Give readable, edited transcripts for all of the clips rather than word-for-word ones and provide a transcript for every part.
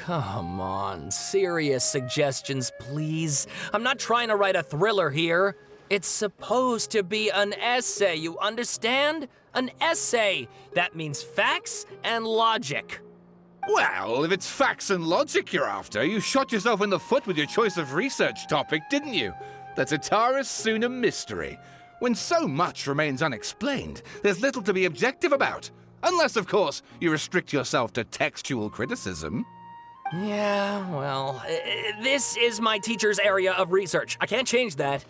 come on, serious suggestions, please. I'm not trying to write a thriller here. It's supposed to be an essay, you understand? An essay. That means facts and logic. Well, if it's facts and logic you're after, you shot yourself in the foot with your choice of research topic, didn't you? The Tatara Suna mystery. When so much remains unexplained, there's little to be objective about. Unless, of course, you restrict yourself to textual criticism. Yeah, well, this is my teacher's area of research. I can't change that.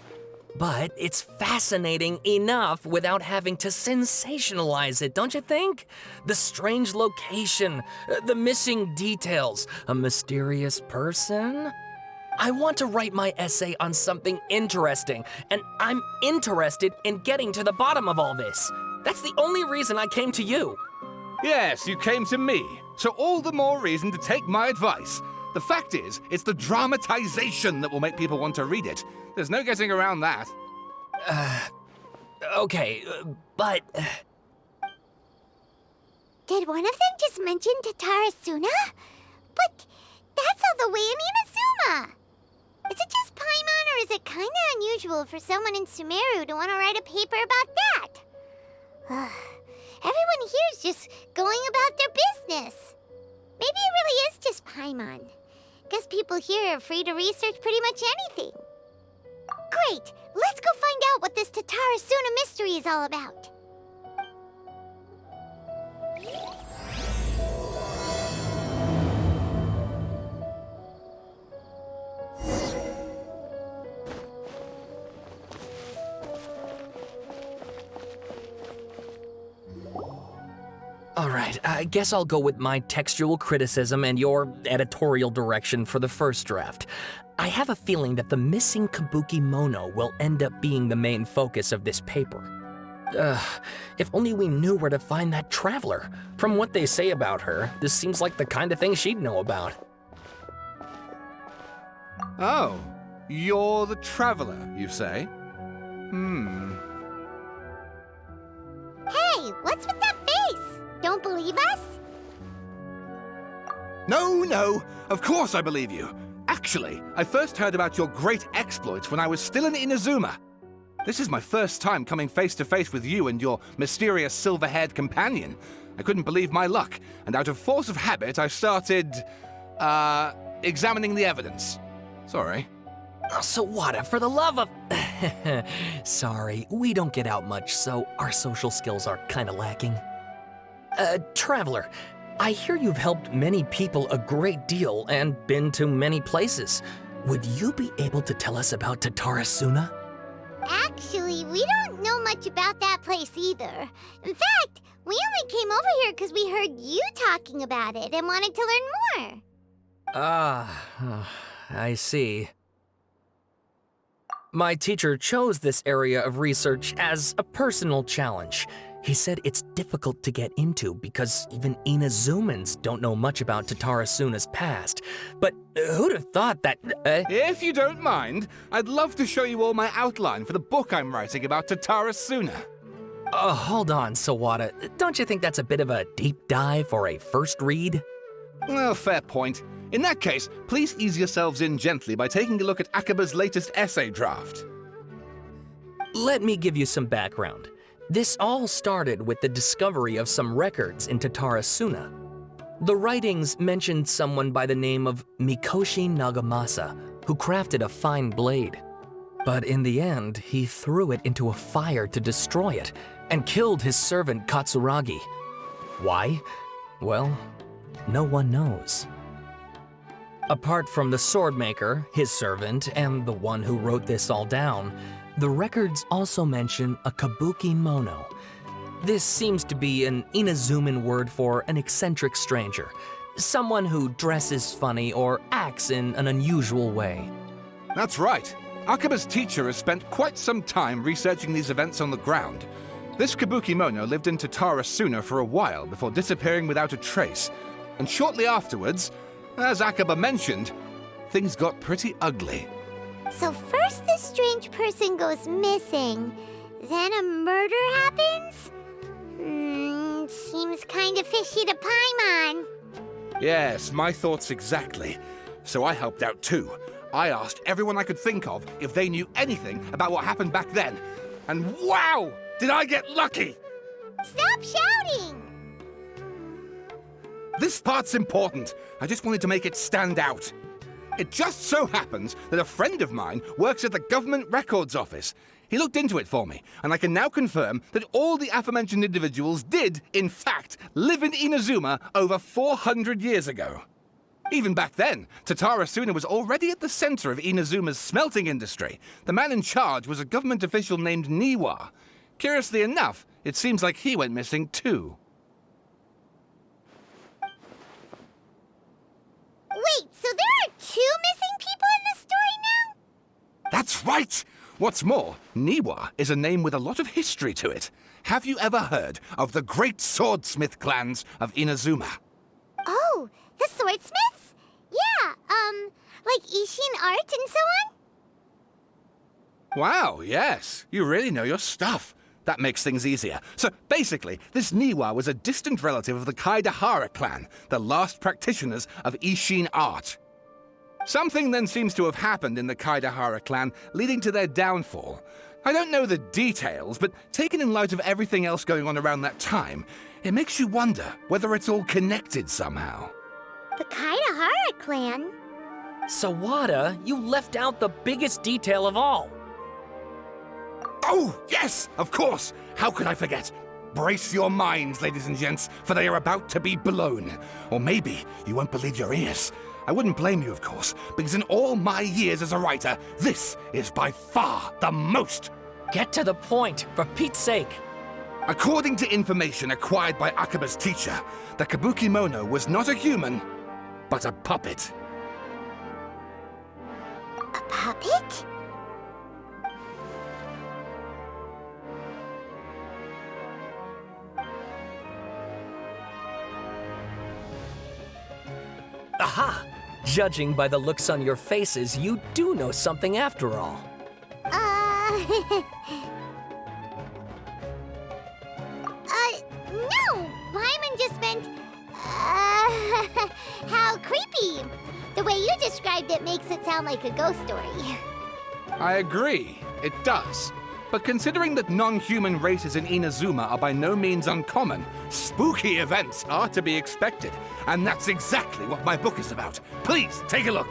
But it's fascinating enough without having to sensationalize it, don't you think? The strange location, the missing details, a mysterious person. I want to write my essay on something interesting, and I'm interested in getting to the bottom of all this. That's the only reason I came to you. Yes, you came to me, so all the more reason to take my advice. The fact is, it's the dramatization that will make people want to read it. There's no getting around that. Okay, but... Did one of them just mention Tatara Suna? But that's all the way in Inazuma! Is it just Paimon, or is it kinda unusual for someone in Sumeru to want to write a paper about that? Everyone here is just going about their business. Maybe it really is just Paimon. Guess people here are free to research pretty much anything. Great! Let's go find out what this Tatara Suna mystery is all about. All right, I guess I'll go with my textual criticism and your editorial direction for the first draft. I have a feeling that the missing Kabuki Mono will end up being the main focus of this paper. If only we knew where to find that traveler. From what they say about her, this seems like the kind of thing she'd know about. Oh, you're the traveler, you say? Hey, what's with that face? Don't believe us? No, of course I believe you. Actually, I first heard about your great exploits when I was still in Inazuma. This is my first time coming face to face with you and your mysterious silver-haired companion. I couldn't believe my luck, and out of force of habit, I started, examining the evidence. Sorry. Oh, Sawada, for the love of... Sorry, we don't get out much, so our social skills are kinda lacking. Traveler, I hear you've helped many people a great deal and been to many places. Would you be able to tell us about Tatara Suna? Actually, we don't know much about that place either. In fact, we only came over here because we heard you talking about it and wanted to learn more. I see. My teacher chose this area of research as a personal challenge. He said it's difficult to get into because even Inazumans don't know much about Tatara Suna's past. But who'd have thought that... If you don't mind, I'd love to show you all my outline for the book I'm writing about Tatara Suna. Hold on, Sawada. Don't you think that's a bit of a deep dive for a first read? Well, fair point. In that case, please ease yourselves in gently by taking a look at Akaba's latest essay draft. Let me give you some background. This all started with the discovery of some records in Tatara Suna. The writings mentioned someone by the name of Mikoshi Nagamasa, who crafted a fine blade. But in the end, he threw it into a fire to destroy it, and killed his servant Katsuragi. Why? Well, no one knows. Apart from the swordmaker, his servant, and the one who wrote this all down, the records also mention a kabuki mono. This seems to be an Inazuman word for an eccentric stranger, someone who dresses funny or acts in an unusual way. That's right. Akaba's teacher has spent quite some time researching these events on the ground. This kabuki mono lived in Tatara Suna for a while before disappearing without a trace. And shortly afterwards, as Akaba mentioned, things got pretty ugly. So first this strange person goes missing, then a murder happens? Seems kinda fishy to Paimon. Yes, my thoughts exactly. So I helped out too. I asked everyone I could think of if they knew anything about what happened back then. And wow! Did I get lucky! Stop shouting! This part's important. I just wanted to make it stand out. It just so happens that a friend of mine works at the Government Records Office. He looked into it for me, and I can now confirm that all the aforementioned individuals did, in fact, live in Inazuma over 400 years ago. Even back then, Tatara Suna was already at the center of Inazuma's smelting industry. The man in charge was a government official named Niwa. Curiously enough, it seems like he went missing too. Wait, so there are 2 missing people in the story now? That's right! What's more, Niwa is a name with a lot of history to it. Have you ever heard of the great swordsmith clans of Inazuma? Oh, the swordsmiths? Yeah, like Ishin art and so on? Wow, yes. You really know your stuff. That makes things easier. So basically, this Niwa was a distant relative of the Kaidahara clan, the last practitioners of Ishin art. Something then seems to have happened in the Kaidahara clan, leading to their downfall. I don't know the details, but taken in light of everything else going on around that time, it makes you wonder whether it's all connected somehow. The Kaidahara clan? Sawada, you left out the biggest detail of all. Oh, yes, of course. How could I forget? Brace your minds, ladies and gents, for they are about to be blown. Or maybe you won't believe your ears. I wouldn't blame you, of course, because in all my years as a writer, this is by far the most. Get to the point, for Pete's sake. According to information acquired by Akaba's teacher, the Kabukimono was not a human, but a puppet. A puppet? Aha! Judging by the looks on your faces, you do know something after all. No! Paimon just meant, how creepy! The way you described it makes it sound like a ghost story. I agree, it does. But considering that non-human races in Inazuma are by no means uncommon, spooky events are to be expected. And that's exactly what my book is about. Please, take a look.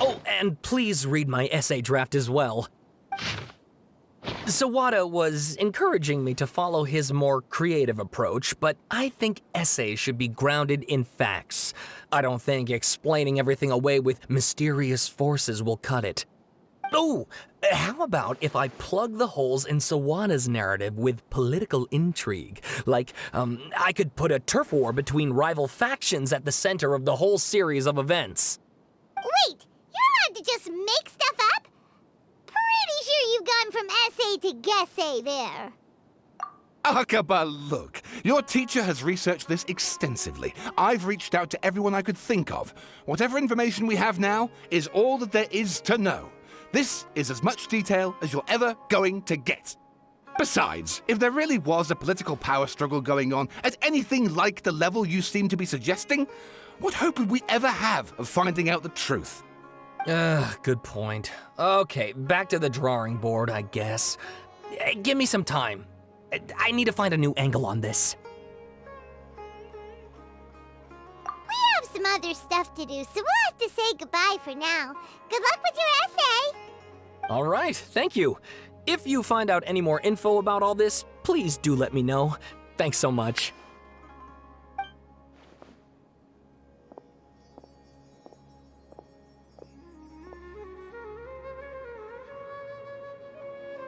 Oh, and please read my essay draft as well. Sawada was encouraging me to follow his more creative approach, but I think essays should be grounded in facts. I don't think explaining everything away with mysterious forces will cut it. Oh, how about if I plug the holes in Sawada's narrative with political intrigue? Like, I could put a turf war between rival factions at the center of the whole series of events. Wait, you're allowed to just make stuff up? Pretty sure you've gone from essay to guessay there. Akaba, look. Your teacher has researched this extensively. I've reached out to everyone I could think of. Whatever information we have now is all that there is to know. This is as much detail as you're ever going to get. Besides, if there really was a political power struggle going on at anything like the level you seem to be suggesting, what hope would we ever have of finding out the truth? Good point. Okay, back to the drawing board, I guess. Give me some time. I need to find a new angle on this. We have some other stuff to do, so we'll have to say goodbye for now. Good luck with your essay! All right, thank you. If you find out any more info about all this, please do let me know. Thanks so much.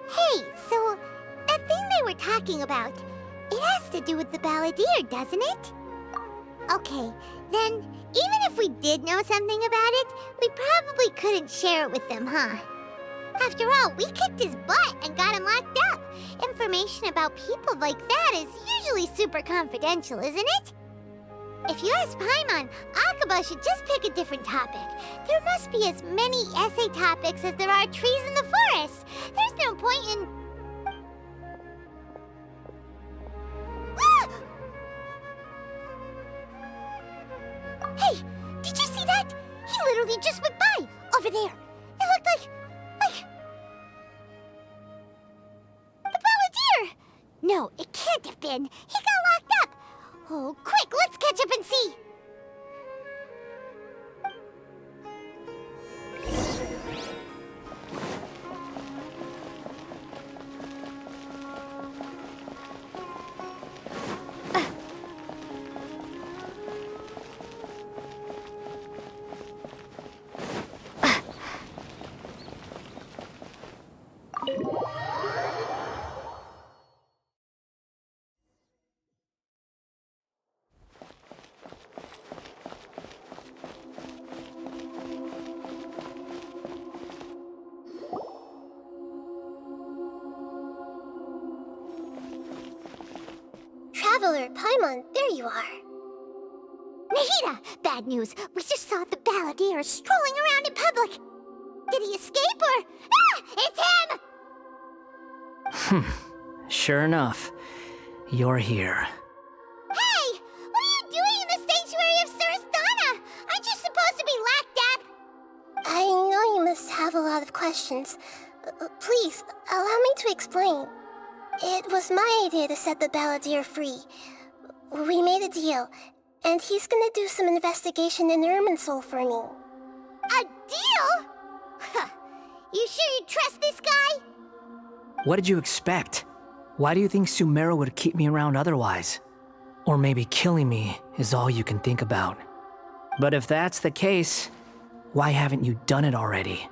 Hey, so that thing they were talking about, it has to do with the balladeer, doesn't it? Okay, then even if we did know something about it, we probably couldn't share it with them, huh? After all, we kicked his butt and got him locked up. Information about people like that is usually super confidential, isn't it? If you ask Paimon, Akaba should just pick a different topic. There must be as many essay topics as there are trees in the forest. There's no point in... Ah! Hey, did you see that? He literally just went by, over there. It looked like... the Balladeer! No, it can't have been. He got locked up. Oh, quick, let's catch up and see. Traveler, Paimon, there you are. Nahida! Bad news. We just saw the Balladeer strolling around in public. Did he escape or... Ah! It's him! Sure enough, you're here. Hey! What are you doing in the sanctuary of Surastana? Aren't you supposed to be locked up? I know you must have a lot of questions. Please, allow me to explain. It was my idea to set the Balladeer free. We made a deal, and he's gonna do some investigation in Irminsul for me. A deal? Huh. You sure you trust this guy? What did you expect? Why do you think Sumeru would keep me around otherwise? Or maybe killing me is all you can think about. But if that's the case, why haven't you done it already?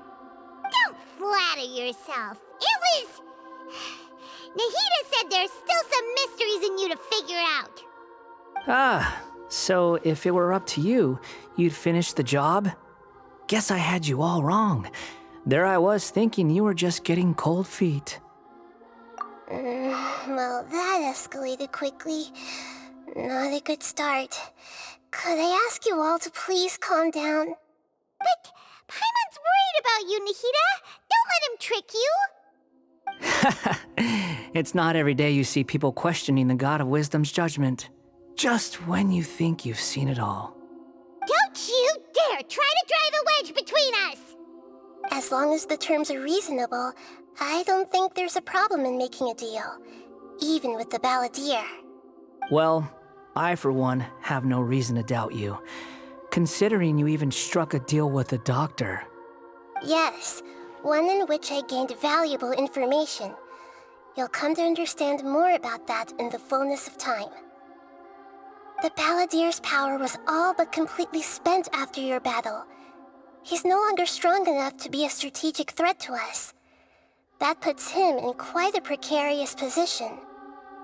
Don't flatter yourself. It was... Nahida said there's still some mysteries in you to figure out. Ah, so if it were up to you, you'd finish the job? Guess I had you all wrong. There I was thinking you were just getting cold feet. Well, that escalated quickly. Not a good start. Could I ask you all to please calm down? But Paimon's worried about you, Nahida. Don't let him trick you. It's not every day you see people questioning the God of Wisdom's judgment. Just when you think you've seen it all. Don't you dare try to drive a wedge between us! As long as the terms are reasonable, I don't think there's a problem in making a deal. Even with the Balladeer. Well, I for one have no reason to doubt you. Considering you even struck a deal with the doctor. Yes, one in which I gained valuable information. You'll come to understand more about that in the fullness of time. The Balladeer's power was all but completely spent after your battle. He's no longer strong enough to be a strategic threat to us. That puts him in quite a precarious position.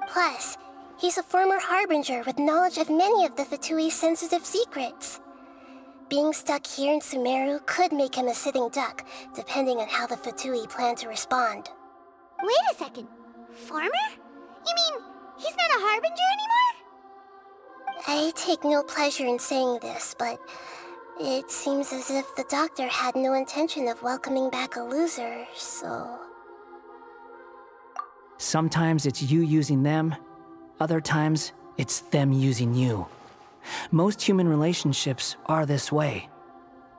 Plus, he's a former Harbinger with knowledge of many of the Fatui's sensitive secrets. Being stuck here in Sumeru could make him a sitting duck, depending on how the Fatui plan to respond. Wait a second. Farmer? You mean he's not a Harbinger anymore? I take no pleasure in saying this, but it seems as if the doctor had no intention of welcoming back a loser, so... Sometimes it's you using them, other times it's them using you. Most human relationships are this way.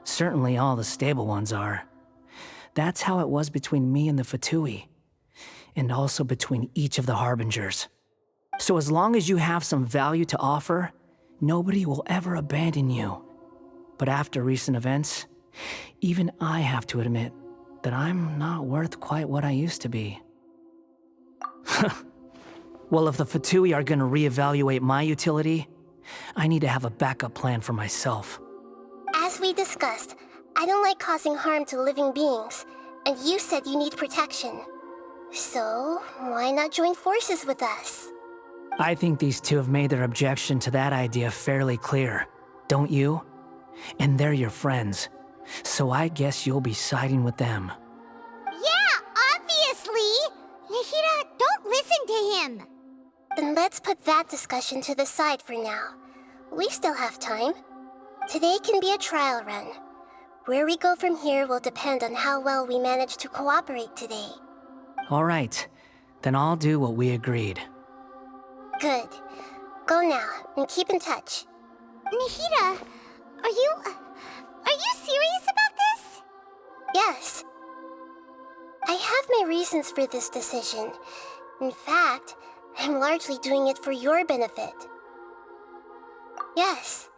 Certainly all the stable ones are. That's how it was between me and the Fatui, and also between each of the Harbingers. So as long as you have some value to offer, nobody will ever abandon you. But after recent events, even I have to admit that I'm not worth quite what I used to be. Well, if the Fatui are gonna reevaluate my utility, I need to have a backup plan for myself. As we discussed, I don't like causing harm to living beings, and you said you need protection. So, why not join forces with us? I think these two have made their objection to that idea fairly clear, don't you? And they're your friends, so I guess you'll be siding with them. Yeah, obviously! Nahida, don't listen to him! Then let's put that discussion to the side for now. We still have time. Today can be a trial run. Where we go from here will depend on how well we manage to cooperate today. All right, then I'll do what we agreed. Good. Go now, and keep in touch. Nahida, are you serious about this? Yes. I have my reasons for this decision. In fact, I'm largely doing it for your benefit. Yes.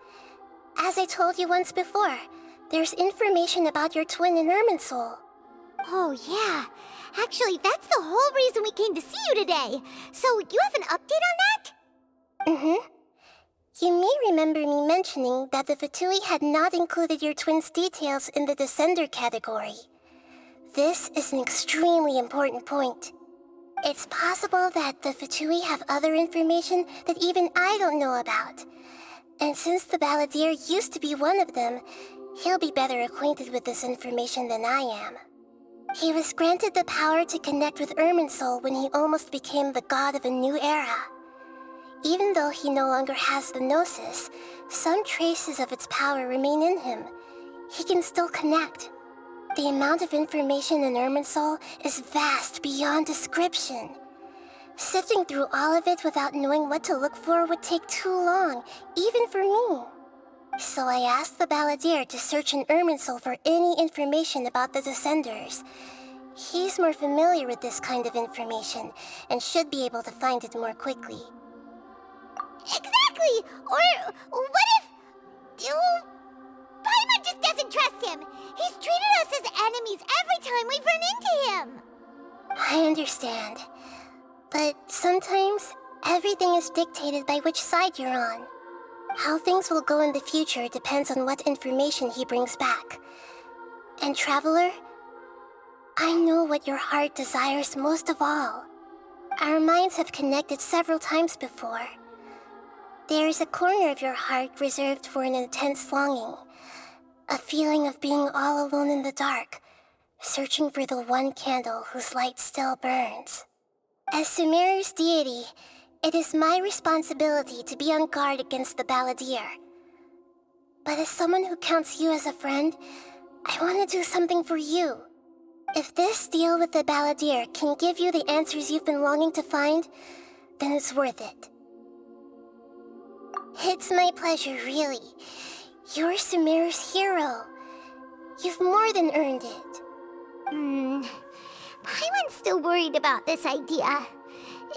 As I told you once before, there's information about your twin in Irminsul. Oh, yeah. Actually, that's the whole reason we came to see you today. So, you have an update on that? Mm-hmm. You may remember me mentioning that the Fatui had not included your twin's details in the Descender category. This is an extremely important point. It's possible that the Fatui have other information that even I don't know about. And since the Balladeer used to be one of them, he'll be better acquainted with this information than I am. He was granted the power to connect with Irminsul when he almost became the god of a new era. Even though he no longer has the Gnosis, some traces of its power remain in him. He can still connect. The amount of information in Irminsul is vast beyond description. Sifting through all of it without knowing what to look for would take too long, even for me. So I asked the Balladeer to search in Irminsul for any information about the Descenders. He's more familiar with this kind of information, and should be able to find it more quickly. Exactly! Or what if... Paimon just doesn't trust him! He's treated us as enemies every time we've run into him! I understand. But sometimes, everything is dictated by which side you're on. How things will go in the future depends on what information he brings back. And Traveler, I know what your heart desires most of all. Our minds have connected several times before. There is a corner of your heart reserved for an intense longing. A feeling of being all alone in the dark, searching for the one candle whose light still burns. As Sumeru's deity, it is my responsibility to be on guard against the Balladeer. But as someone who counts you as a friend, I want to do something for you. If this deal with the Balladeer can give you the answers you've been longing to find, then it's worth it. It's my pleasure, really. You're Sumeru's hero. You've more than earned it. Paimon's still worried about this idea.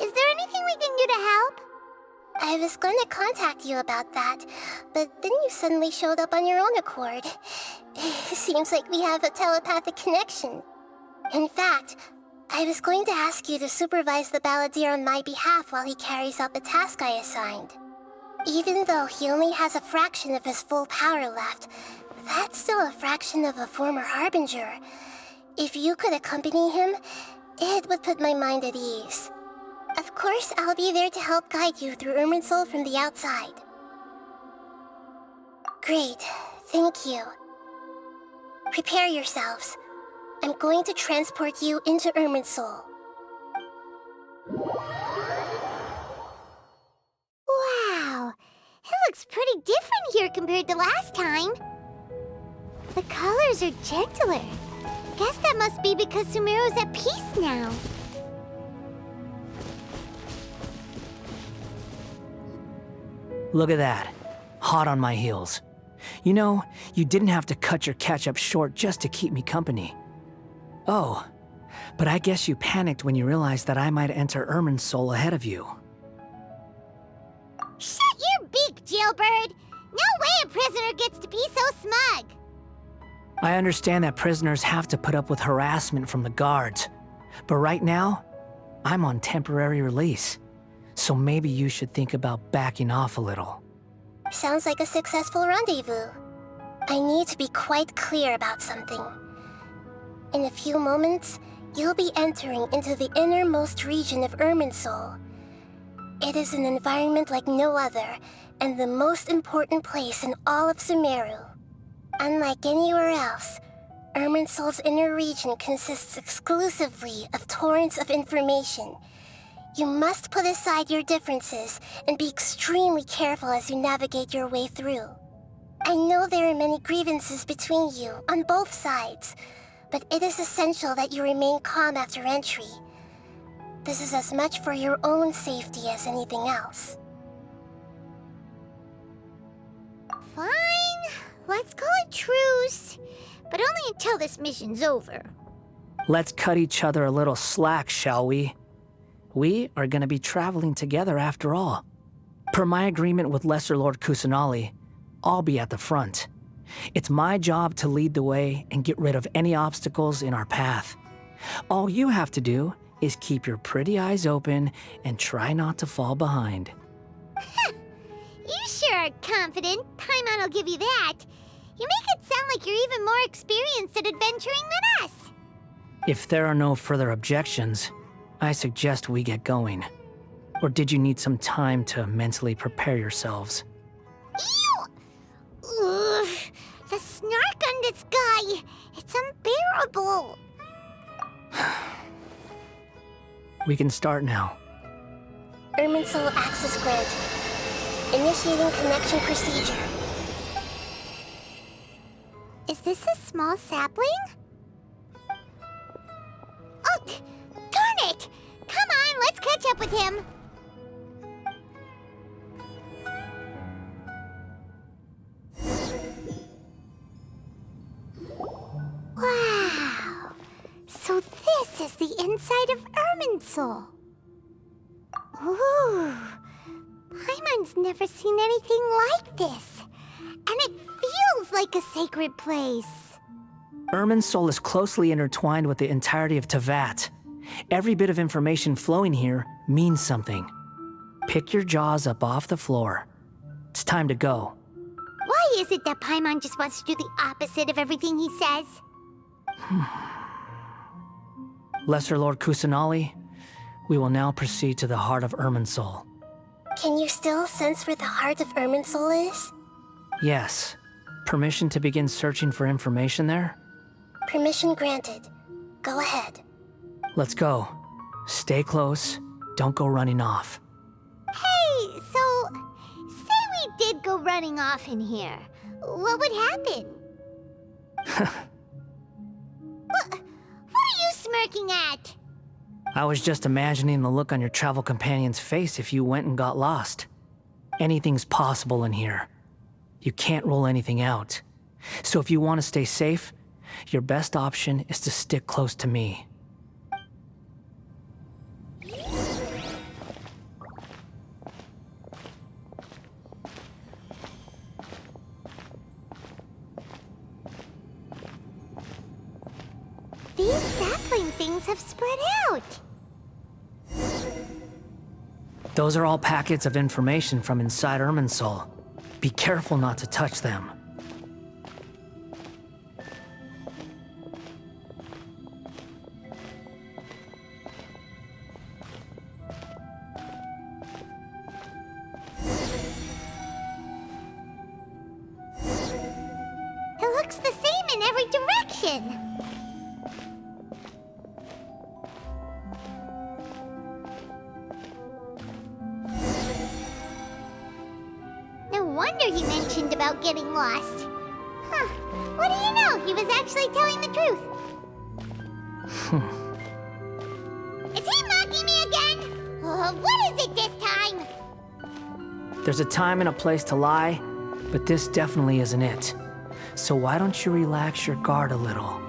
Is there anything we can do to help? I was going to contact you about that, but then you suddenly showed up on your own accord. Seems like we have a telepathic connection. In fact, I was going to ask you to supervise the Balladeer on my behalf while he carries out the task I assigned. Even though he only has a fraction of his full power left, that's still a fraction of a former Harbinger. If you could accompany him, it would put my mind at ease. Of course, I'll be there to help guide you through Irminsul from the outside. Great, thank you. Prepare yourselves. I'm going to transport you into Irminsul. Wow, it looks pretty different here compared to last time. The colors are gentler. Guess that must be because Sumeru's at peace now. Look at that. Hot on my heels. You know, you didn't have to cut your catch-up short just to keep me company. Oh, but I guess you panicked when you realized that I might enter Irminsul ahead of you. Shut your beak, jailbird! No way a prisoner gets to be so smug! I understand that prisoners have to put up with harassment from the guards, but right now, I'm on temporary release, so maybe you should think about backing off a little. Sounds like a successful rendezvous. I need to be quite clear about something. In a few moments, you'll be entering into the innermost region of Irminsul. It is an environment like no other, and the most important place in all of Sumeru. Unlike anywhere else, Irminsul's inner region consists exclusively of torrents of information. You must put aside your differences and be extremely careful as you navigate your way through. I know there are many grievances between you on both sides, but it is essential that you remain calm after entry. This is as much for your own safety as anything else. Fine. Let's call it truce. But only until this mission's over. Let's cut each other a little slack, shall we? We are going to be traveling together after all. Per my agreement with Lesser Lord Kusanali, I'll be at the front. It's my job to lead the way and get rid of any obstacles in our path. All you have to do is keep your pretty eyes open and try not to fall behind. You sure are confident. Paimon will give you that. You make it sound like you're even more experienced at adventuring than us. If there are no further objections, I suggest we get going. Or did you need some time to mentally prepare yourselves? Ew! Ugh, the snark on this guy. It's unbearable. We can start now. Irminsul access granted. Initiating connection procedure. Is this a small sapling? Oh, darn it! Come on, let's catch up with him. Wow! So this is the inside of Irminsul. Ooh! Paimon's never seen anything like this. And it feels like a sacred place. Irminsul is closely intertwined with the entirety of Tevat. Every bit of information flowing here means something. Pick your jaws up off the floor. It's time to go. Why is it that Paimon just wants to do the opposite of everything he says? Lesser Lord Kusanali, we will now proceed to the heart of Irminsul. Can you still sense where the heart of Irminsul is? Yes. Permission to begin searching for information there? Permission granted. Go ahead. Let's go. Stay close. Don't go running off. Hey, so, say we did go running off in here. What would happen? What are you smirking at? I was just imagining the look on your travel companion's face if you went and got lost. Anything's possible in here. You can't rule anything out. So if you want to stay safe, your best option is to stick close to me. These sapling things have spread out. Those are all packets of information from inside Irminsul. Be careful not to touch them. It looks the same in every direction. No wonder he mentioned about getting lost. Huh. What do you know? He was actually telling the truth. Is he mocking me again? What is it this time? There's a time and a place to lie, but this definitely isn't it. So why don't you relax your guard a little?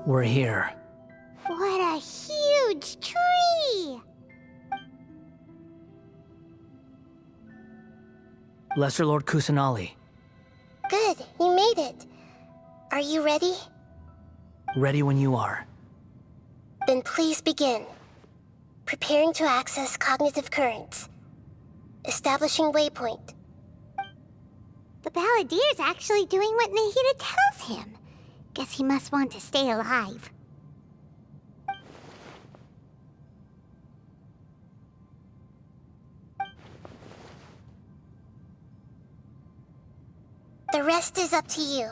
We're here. What a huge tree! Lesser Lord Kusanali, Good, you made it. Are you ready? ready when you are. Then please begin. Preparing to access cognitive currents. Establishing waypoint. The Balladier's actually doing what Nahida tells him. Guess he must want to stay alive. The rest is up to you.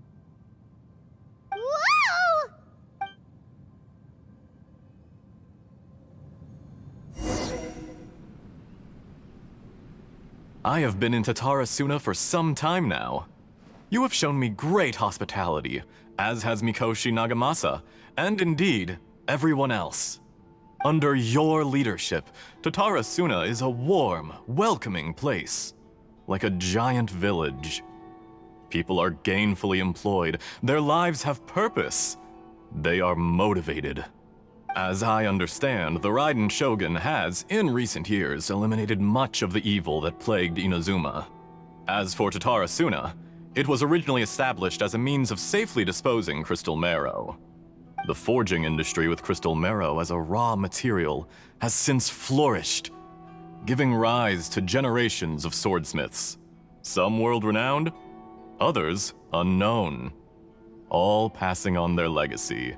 I have been in Tatarasuna for some time now. You have shown me great hospitality, as has Mikoshi Nagamasa, and indeed, everyone else. Under your leadership, Tatarasuna is a warm, welcoming place, like a giant village. People are gainfully employed, their lives have purpose. They are motivated. As I understand, the Raiden Shogun has, in recent years, eliminated much of the evil that plagued Inazuma. As for Tatarasuna, it was originally established as a means of safely disposing crystal marrow. The forging industry with crystal marrow as a raw material has since flourished, giving rise to generations of swordsmiths. Some world-renowned, others unknown, all passing on their legacy.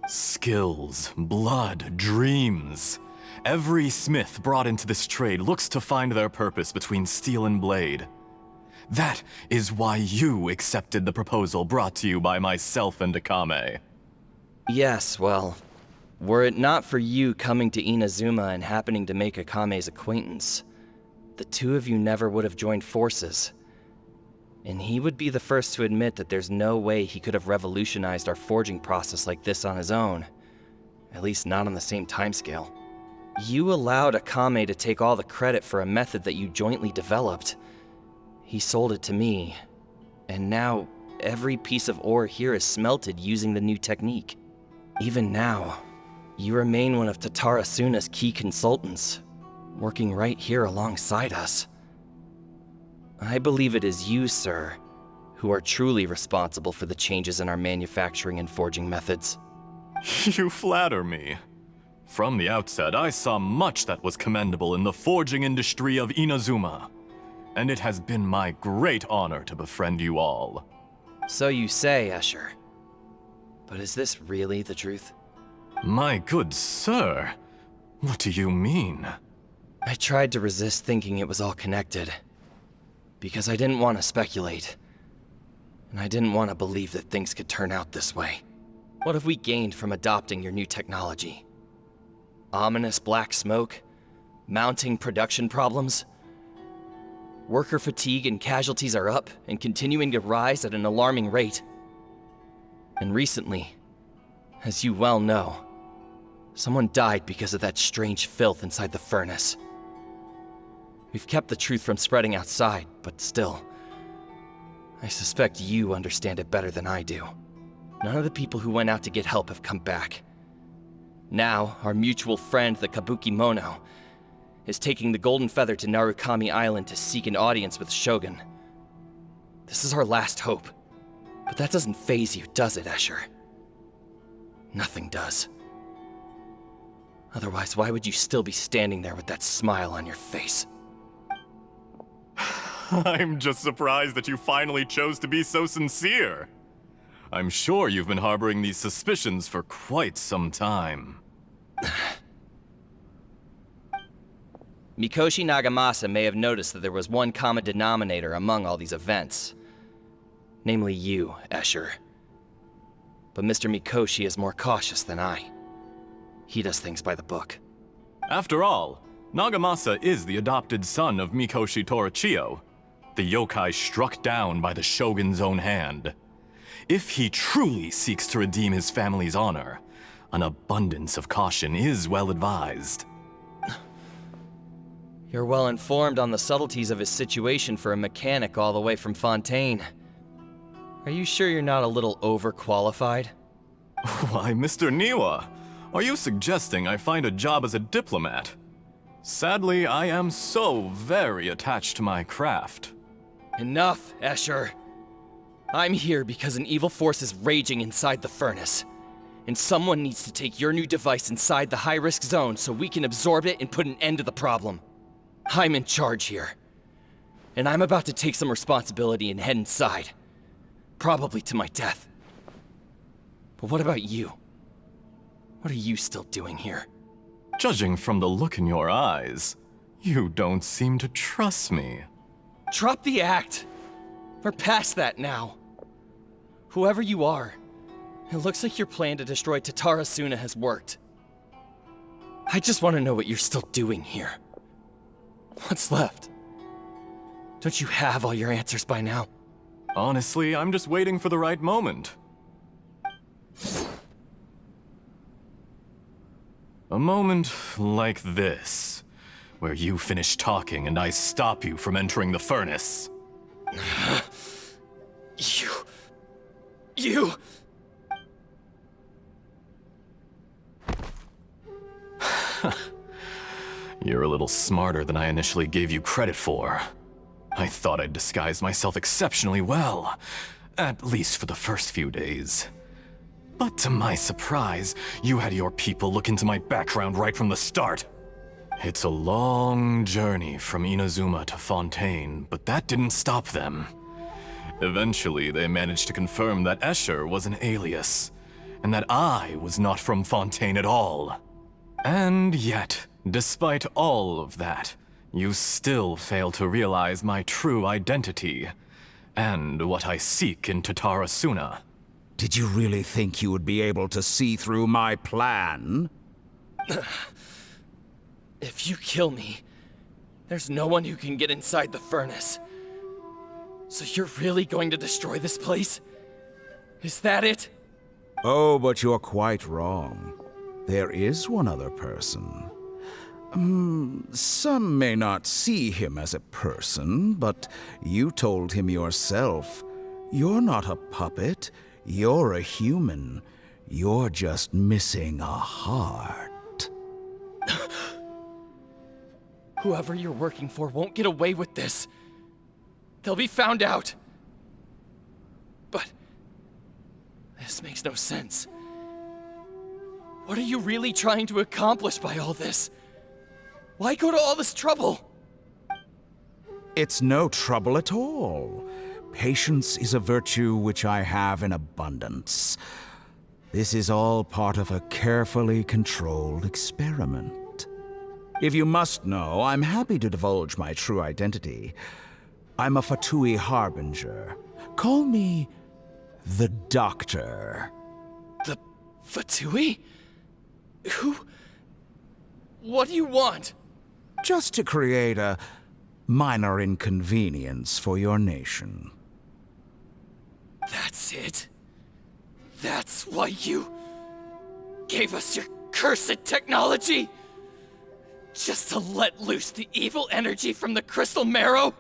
Skills, blood, dreams. Every smith brought into this trade looks to find their purpose between steel and blade. That is why you accepted the proposal brought to you by myself and Akame. Yes, well, were it not for you coming to Inazuma and happening to make Akame's acquaintance, the two of you never would have joined forces. And he would be the first to admit that there's no way he could have revolutionized our forging process like this on his own. At least not on the same timescale. You allowed Akame to take all the credit for a method that you jointly developed. He sold it to me, and now every piece of ore here is smelted using the new technique. Even now, you remain one of Tatarasuna's key consultants, working right here alongside us. I believe it is you, sir, who are truly responsible for the changes in our manufacturing and forging methods. You flatter me. From the outset, I saw much that was commendable in the forging industry of Inazuma, and it has been my great honor to befriend you all. So you say, Escher. But is this really the truth? My good sir, what do you mean? I tried to resist thinking it was all connected. Because I didn't want to speculate. And I didn't want to believe that things could turn out this way. What have we gained from adopting your new technology? Ominous black smoke? Mounting production problems? Worker fatigue and casualties are up and continuing to rise at an alarming rate. And recently, as you well know, someone died because of that strange filth inside the furnace. We've kept the truth from spreading outside, but still, I suspect you understand it better than I do. None of the people who went out to get help have come back. Now, our mutual friend, the Kabuki Mono, is taking the Golden Feather to Narukami Island to seek an audience with Shogun. This is our last hope. But that doesn't faze you, does it, Escher? Nothing does. Otherwise, why would you still be standing there with that smile on your face? I'm just surprised that you finally chose to be so sincere. I'm sure you've been harboring these suspicions for quite some time. Mikoshi Nagamasa may have noticed that there was one common denominator among all these events. Namely you, Escher. But Mr. Mikoshi is more cautious than I. He does things by the book. After all, Nagamasa is the adopted son of Mikoshi Torichio, the yokai struck down by the Shogun's own hand. If he truly seeks to redeem his family's honor, an abundance of caution is well advised. You're well informed on the subtleties of his situation for a mechanic all the way from Fontaine. Are you sure you're not a little overqualified? Why, Mr. Niwa, are you suggesting I find a job as a diplomat? Sadly, I am so very attached to my craft. Enough, Escher. I'm here because an evil force is raging inside the furnace. And someone needs to take your new device inside the high-risk zone so we can absorb it and put an end to the problem. I'm in charge here. And I'm about to take some responsibility and head inside. Probably to my death. But what about you? What are you still doing here? Judging from the look in your eyes, you don't seem to trust me. Drop the act! We're past that now. Whoever you are, it looks like your plan to destroy Tatarasuna has worked. I just want to know what you're still doing here. What's left? Don't you have all your answers by now? Honestly, I'm just waiting for the right moment. A moment like this, where you finish talking and I stop you from entering the furnace. You... You're a little smarter than I initially gave you credit for. I thought I'd disguised myself exceptionally well, at least for the first few days. But to my surprise, you had your people look into my background right from the start. It's a long journey from Inazuma to Fontaine, but that didn't stop them. Eventually, they managed to confirm that Escher was an alias, and that I was not from Fontaine at all. And yet, despite all of that, you still fail to realize my true identity, and what I seek in Tatarasuna. Did you really think you would be able to see through my plan? If you kill me, there's no one who can get inside the furnace. So you're really going to destroy this place? Is that it? Oh, but you're quite wrong. There is one other person. Some may not see him as a person, but you told him yourself. You're not a puppet. You're a human. You're just missing a heart. Whoever you're working for won't get away with this. They'll be found out. But this makes no sense. What are you really trying to accomplish by all this? Why go to all this trouble? It's no trouble at all. Patience is a virtue which I have in abundance. This is all part of a carefully controlled experiment. If you must know, I'm happy to divulge my true identity. I'm a Fatui Harbinger. Call me the Doctor. The Fatui? Who? What do you want? Just to create a minor inconvenience for your nation. That's it? That's why you gave us your cursed technology? Just to let loose the evil energy from the crystal marrow?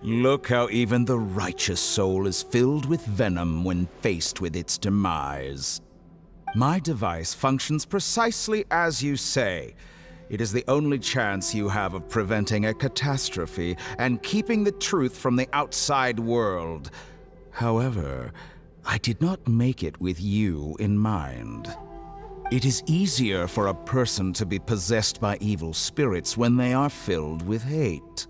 Look how even the righteous soul is filled with venom when faced with its demise. My device functions precisely as you say. It is the only chance you have of preventing a catastrophe and keeping the truth from the outside world. However, I did not make it with you in mind. It is easier for a person to be possessed by evil spirits when they are filled with hate.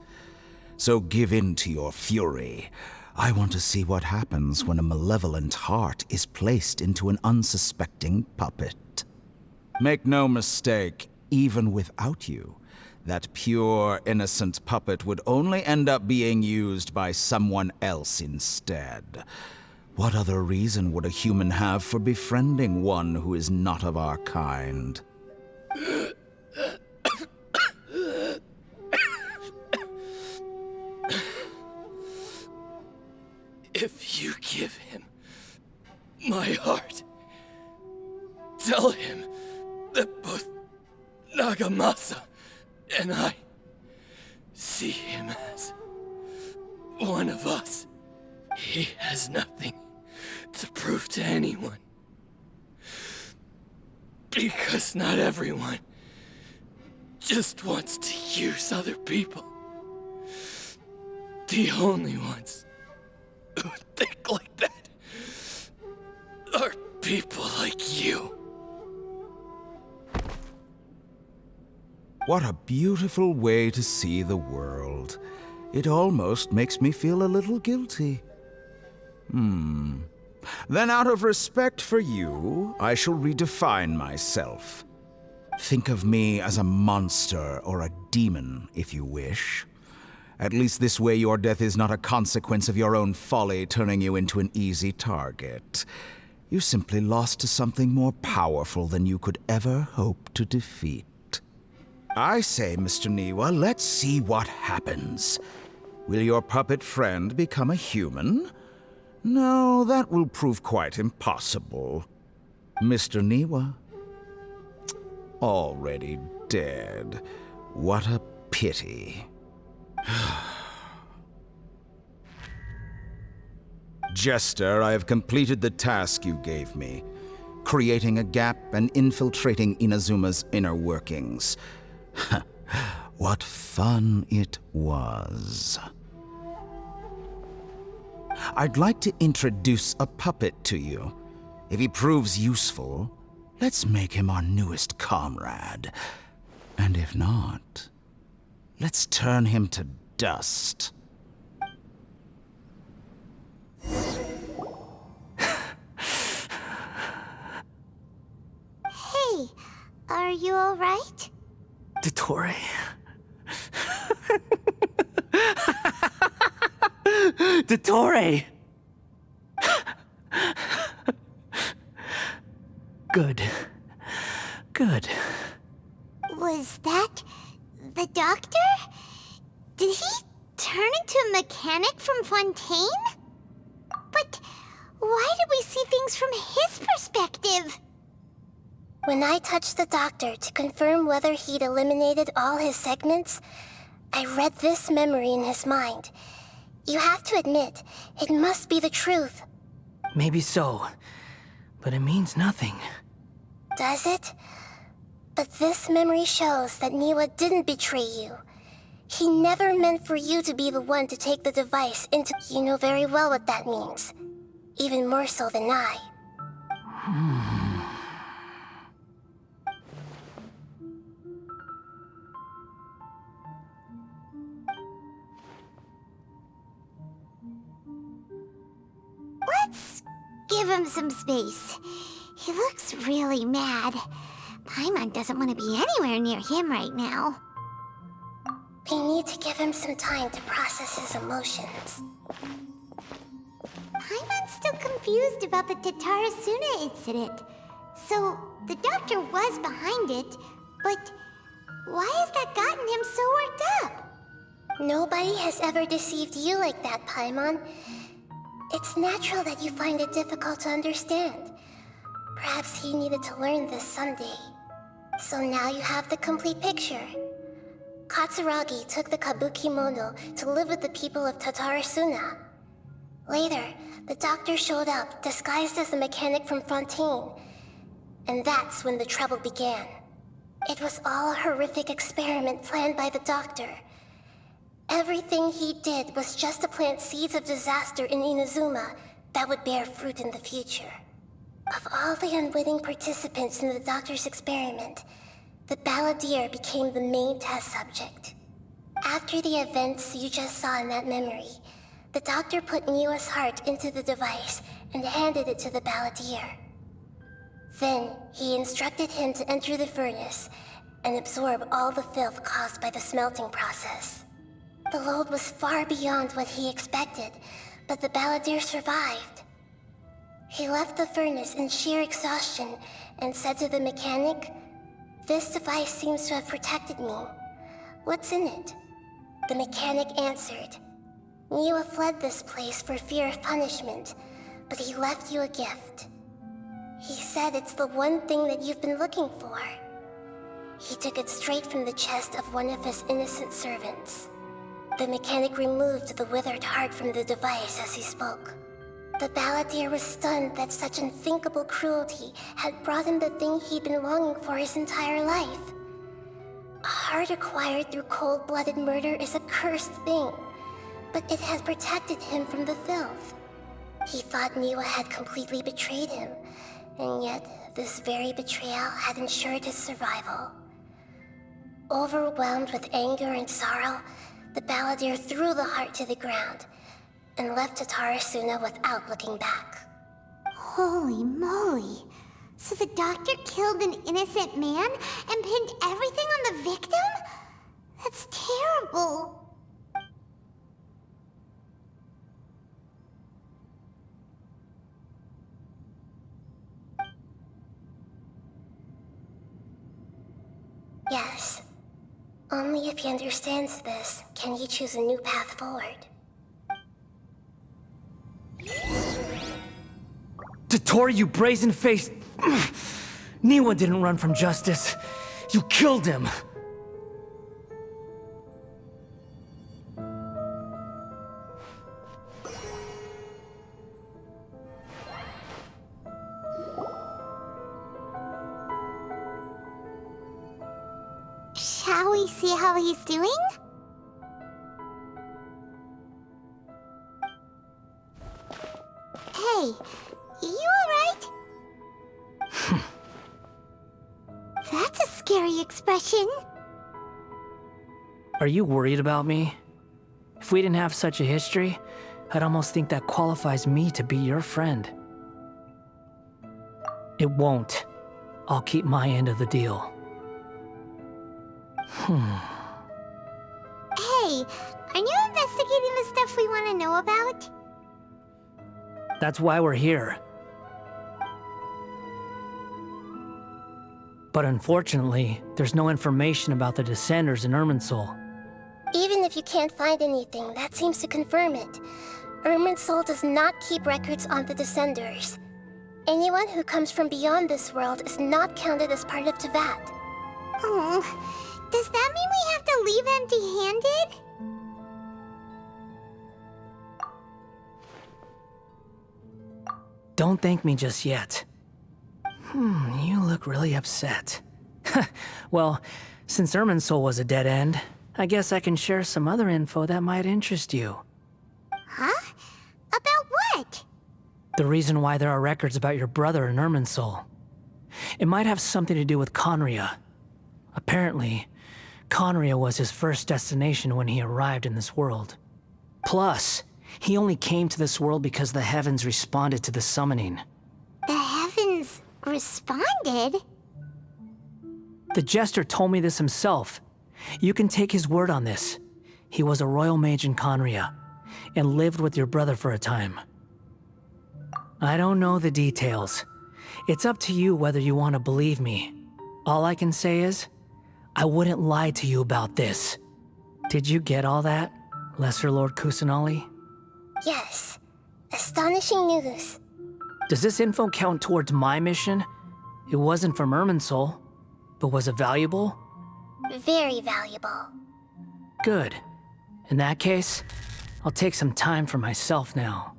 So give in to your fury. I want to see what happens when a malevolent heart is placed into an unsuspecting puppet. Make no mistake, even without you, that pure, innocent puppet would only end up being used by someone else instead. What other reason would a human have for befriending one who is not of our kind? If you give him my heart, tell him that both Nagamasa and I see him as one of us. He has nothing to prove to anyone. Because not everyone just wants to use other people. The only ones who think like that are people like you. What a beautiful way to see the world. It almost makes me feel a little guilty. Then out of respect for you, I shall redefine myself. Think of me as a monster or a demon, if you wish. At least this way your death is not a consequence of your own folly turning you into an easy target. You simply lost to something more powerful than you could ever hope to defeat. I say, Mr. Niwa, let's see what happens. Will your puppet friend become a human? No, that will prove quite impossible. Mr. Niwa? Already dead. What a pity. Jester, I have completed the task you gave me, creating a gap and infiltrating Inazuma's inner workings. What fun it was. I'd like to introduce a puppet to you. If he proves useful, let's make him our newest comrade. And if not, let's turn him to dust. Hey, are you alright? Dottore. Dottore! Good. Good. Was that the doctor? Did he turn into a mechanic from Fontaine? But why did we see things from his perspective? When I touched the doctor to confirm whether he'd eliminated all his segments, I read this memory in his mind. You have to admit, it must be the truth. Maybe so, but it means nothing. Does it? But this memory shows that Niwa didn't betray you. He never meant for you to be the one to take the device into... You know very well what that means. Even more so than I. Let's give him some space. He looks really mad. Paimon doesn't want to be anywhere near him right now. We need to give him some time to process his emotions. Paimon's still confused about the Tatarasuna incident. So, the doctor was behind it, but why has that gotten him so worked up? Nobody has ever deceived you like that, Paimon. It's natural that you find it difficult to understand. Perhaps he needed to learn this someday. So now you have the complete picture. Katsuragi took the Kabukimono to live with the people of Tatarasuna. Later, the doctor showed up, disguised as the mechanic from Fontaine. And that's when the trouble began. It was all a horrific experiment planned by the doctor. Everything he did was just to plant seeds of disaster in Inazuma that would bear fruit in the future. Of all the unwitting participants in the doctor's experiment, the balladeer became the main test subject. After the events you just saw in that memory, the doctor put Niwa's heart into the device and handed it to the balladeer. Then, he instructed him to enter the furnace and absorb all the filth caused by the smelting process. The load was far beyond what he expected, but the balladeer survived. He left the furnace in sheer exhaustion and said to the mechanic, "This device seems to have protected me. What's in it?" The mechanic answered, "Niwa fled this place for fear of punishment, but he left you a gift. He said it's the one thing that you've been looking for." He took it straight from the chest of one of his innocent servants. The mechanic removed the withered heart from the device as he spoke. The balladeer was stunned that such unthinkable cruelty had brought him the thing he'd been longing for his entire life. A heart acquired through cold-blooded murder is a cursed thing, but it has protected him from the filth. He thought Niwa had completely betrayed him, and yet this very betrayal had ensured his survival. Overwhelmed with anger and sorrow, the balladeer threw the heart to the ground and left Tatarasuna without looking back. Holy moly. So the doctor killed an innocent man and pinned everything on the victim? That's terrible. Yes, Only if he understands this can he choose a new path forward. Dottore, you brazen-faced... Niwa didn't run from justice. You killed him. Shall we see how he's doing? Hey, you alright? That's a scary expression. Are you worried about me? If we didn't have such a history, I'd almost think that qualifies me to be your friend. It won't. I'll keep my end of the deal. Hey, aren't you investigating the stuff we want to know about? That's why we're here. But unfortunately, there's no information about the Descenders in Irminsul. Even if you can't find anything, that seems to confirm it. Irminsul does not keep records on the Descenders. Anyone who comes from beyond this world is not counted as part of Teyvat. Oh, does that mean we have to leave empty-handed? Don't thank me just yet. You look really upset. Well, since Irminsul was a dead end, I guess I can share some other info that might interest you. Huh? About what? The reason why there are records about your brother in Irminsul. It might have something to do with Conria. Apparently, Conria was his first destination when he arrived in this world. Plus, he only came to this world because the heavens responded to the summoning. The heavens responded? The Jester told me this himself. You can take his word on this. He was a royal mage in Conria, and lived with your brother for a time. I don't know the details. It's up to you whether you want to believe me. All I can say is, I wouldn't lie to you about this. Did you get all that, Lesser Lord Kusanali? Yes. Astonishing news. Does this info count towards my mission? It wasn't from Irminsul, but was it valuable? Very valuable. Good. In that case, I'll take some time for myself now.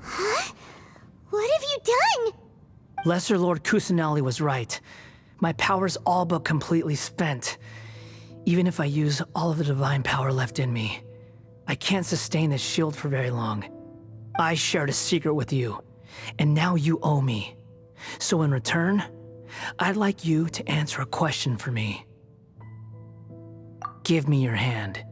Huh? What have you done? Lesser Lord Kusanali was right. My power's all but completely spent. Even if I use all of the divine power left in me, I can't sustain this shield for very long. I shared a secret with you, and now you owe me. So in return, I'd like you to answer a question for me. Give me your hand.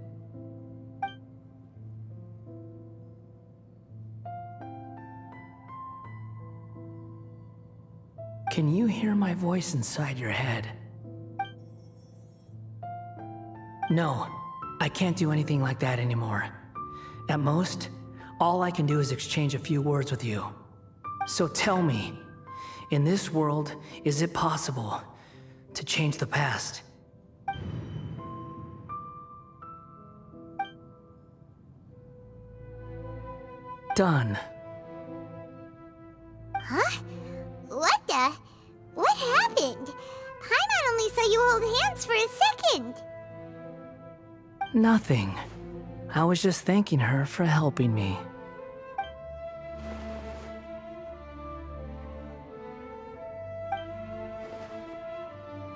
Can you hear my voice inside your head? No, I can't do anything like that anymore. At most, all I can do is exchange a few words with you. So tell me, in this world, is it possible to change the past? Done. Huh? What the? What happened? Paimon only saw you hold hands for a second. Nothing. I was just thanking her for helping me.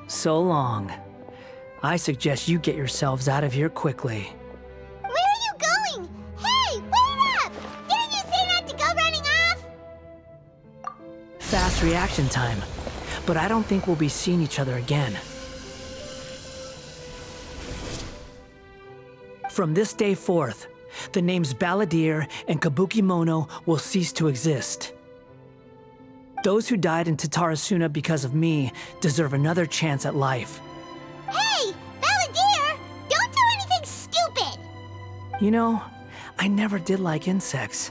So long. I suggest you get yourselves out of here quickly. Where are you going? Hey, wait up! Didn't you say not to go running off? Fast reaction time. But I don't think we'll be seeing each other again. From this day forth, the names Balladeer and Kabukimono will cease to exist. Those who died in Tatarasuna because of me deserve another chance at life. Hey, Balladeer! Don't do anything stupid! You know, I never did like insects.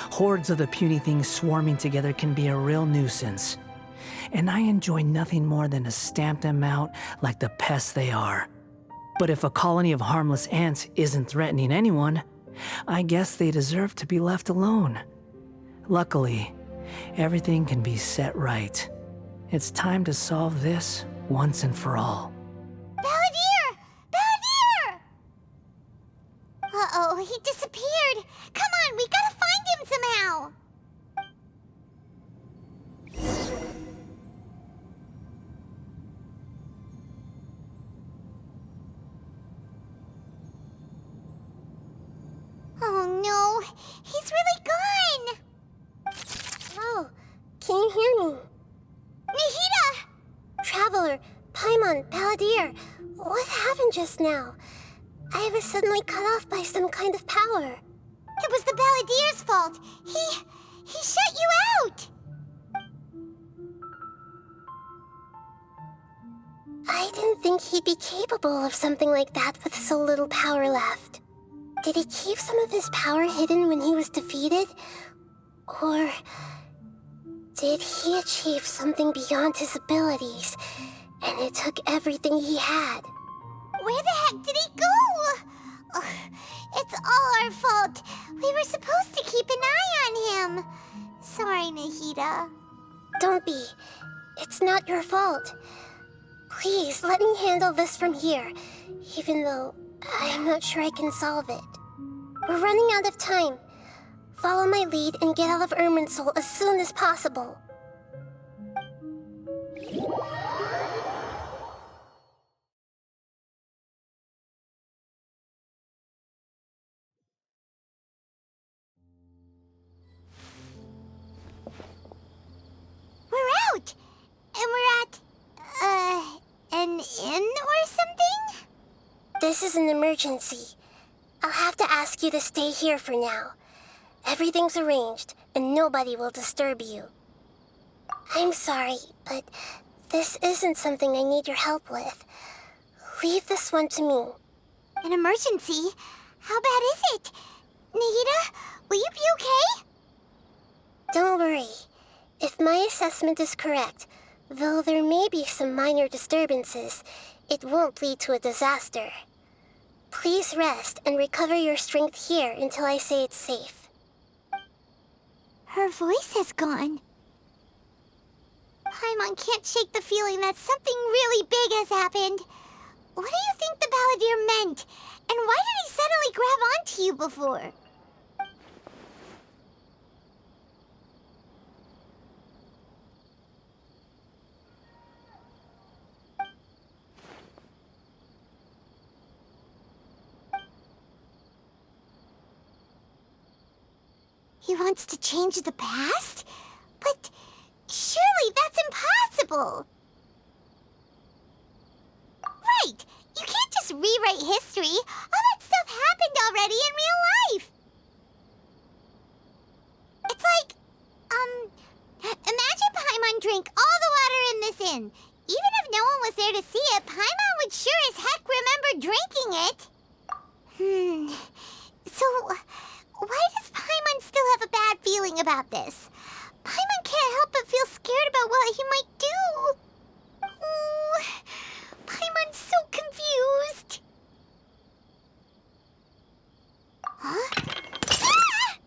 Hordes of the puny things swarming together can be a real nuisance. and I enjoy nothing more than to stamp them out like the pests they are. But if a colony of harmless ants isn't threatening anyone, I guess they deserve to be left alone. Luckily, everything can be set right. It's time to solve this once and for all. Balladeer! Balladeer! Uh-oh, he disappeared. Come on, we gotta find him somehow. Oh no, he's really gone! Oh, can you hear me? Nahida! Traveler, Paimon, Balladeer, what happened just now? I was suddenly cut off by some kind of power. It was the Balladeer's fault. He shut you out! I didn't think he'd be capable of something like that with so little power left. Did he keep some of his power hidden when he was defeated? Or did he achieve something beyond his abilities, and it took everything he had? Where the heck did he go? Ugh, it's all our fault. We were supposed to keep an eye on him. Sorry, Nahida. Don't be. It's not your fault. Please, let me handle this from here, even though I'm not sure I can solve it. We're running out of time. Follow my lead and get out of Irminsul as soon as possible. We're out! And we're at, an inn or something? This is an emergency. I'll have to ask you to stay here for now. Everything's arranged, and nobody will disturb you. I'm sorry, but this isn't something I need your help with. Leave this one to me. An emergency? How bad is it? Nahida, will you be okay? Don't worry. If my assessment is correct, though there may be some minor disturbances, it won't lead to a disaster. Please rest and recover your strength here until I say it's safe. Her voice has gone. Paimon can't shake the feeling that something really big has happened. What do you think the Balladeer meant? And why did he suddenly grab onto you before? He wants to change the past? But surely that's impossible! Right! You can't just rewrite history! All that stuff happened already in real life! It's like, imagine Paimon drank all the water in this inn. Even if no one was there to see it, Paimon would sure as heck remember drinking it. So, why does Paimon still have a bad feeling about this? Paimon can't help but feel scared about what he might do. Oh, Paimon's so confused. Huh? Ah!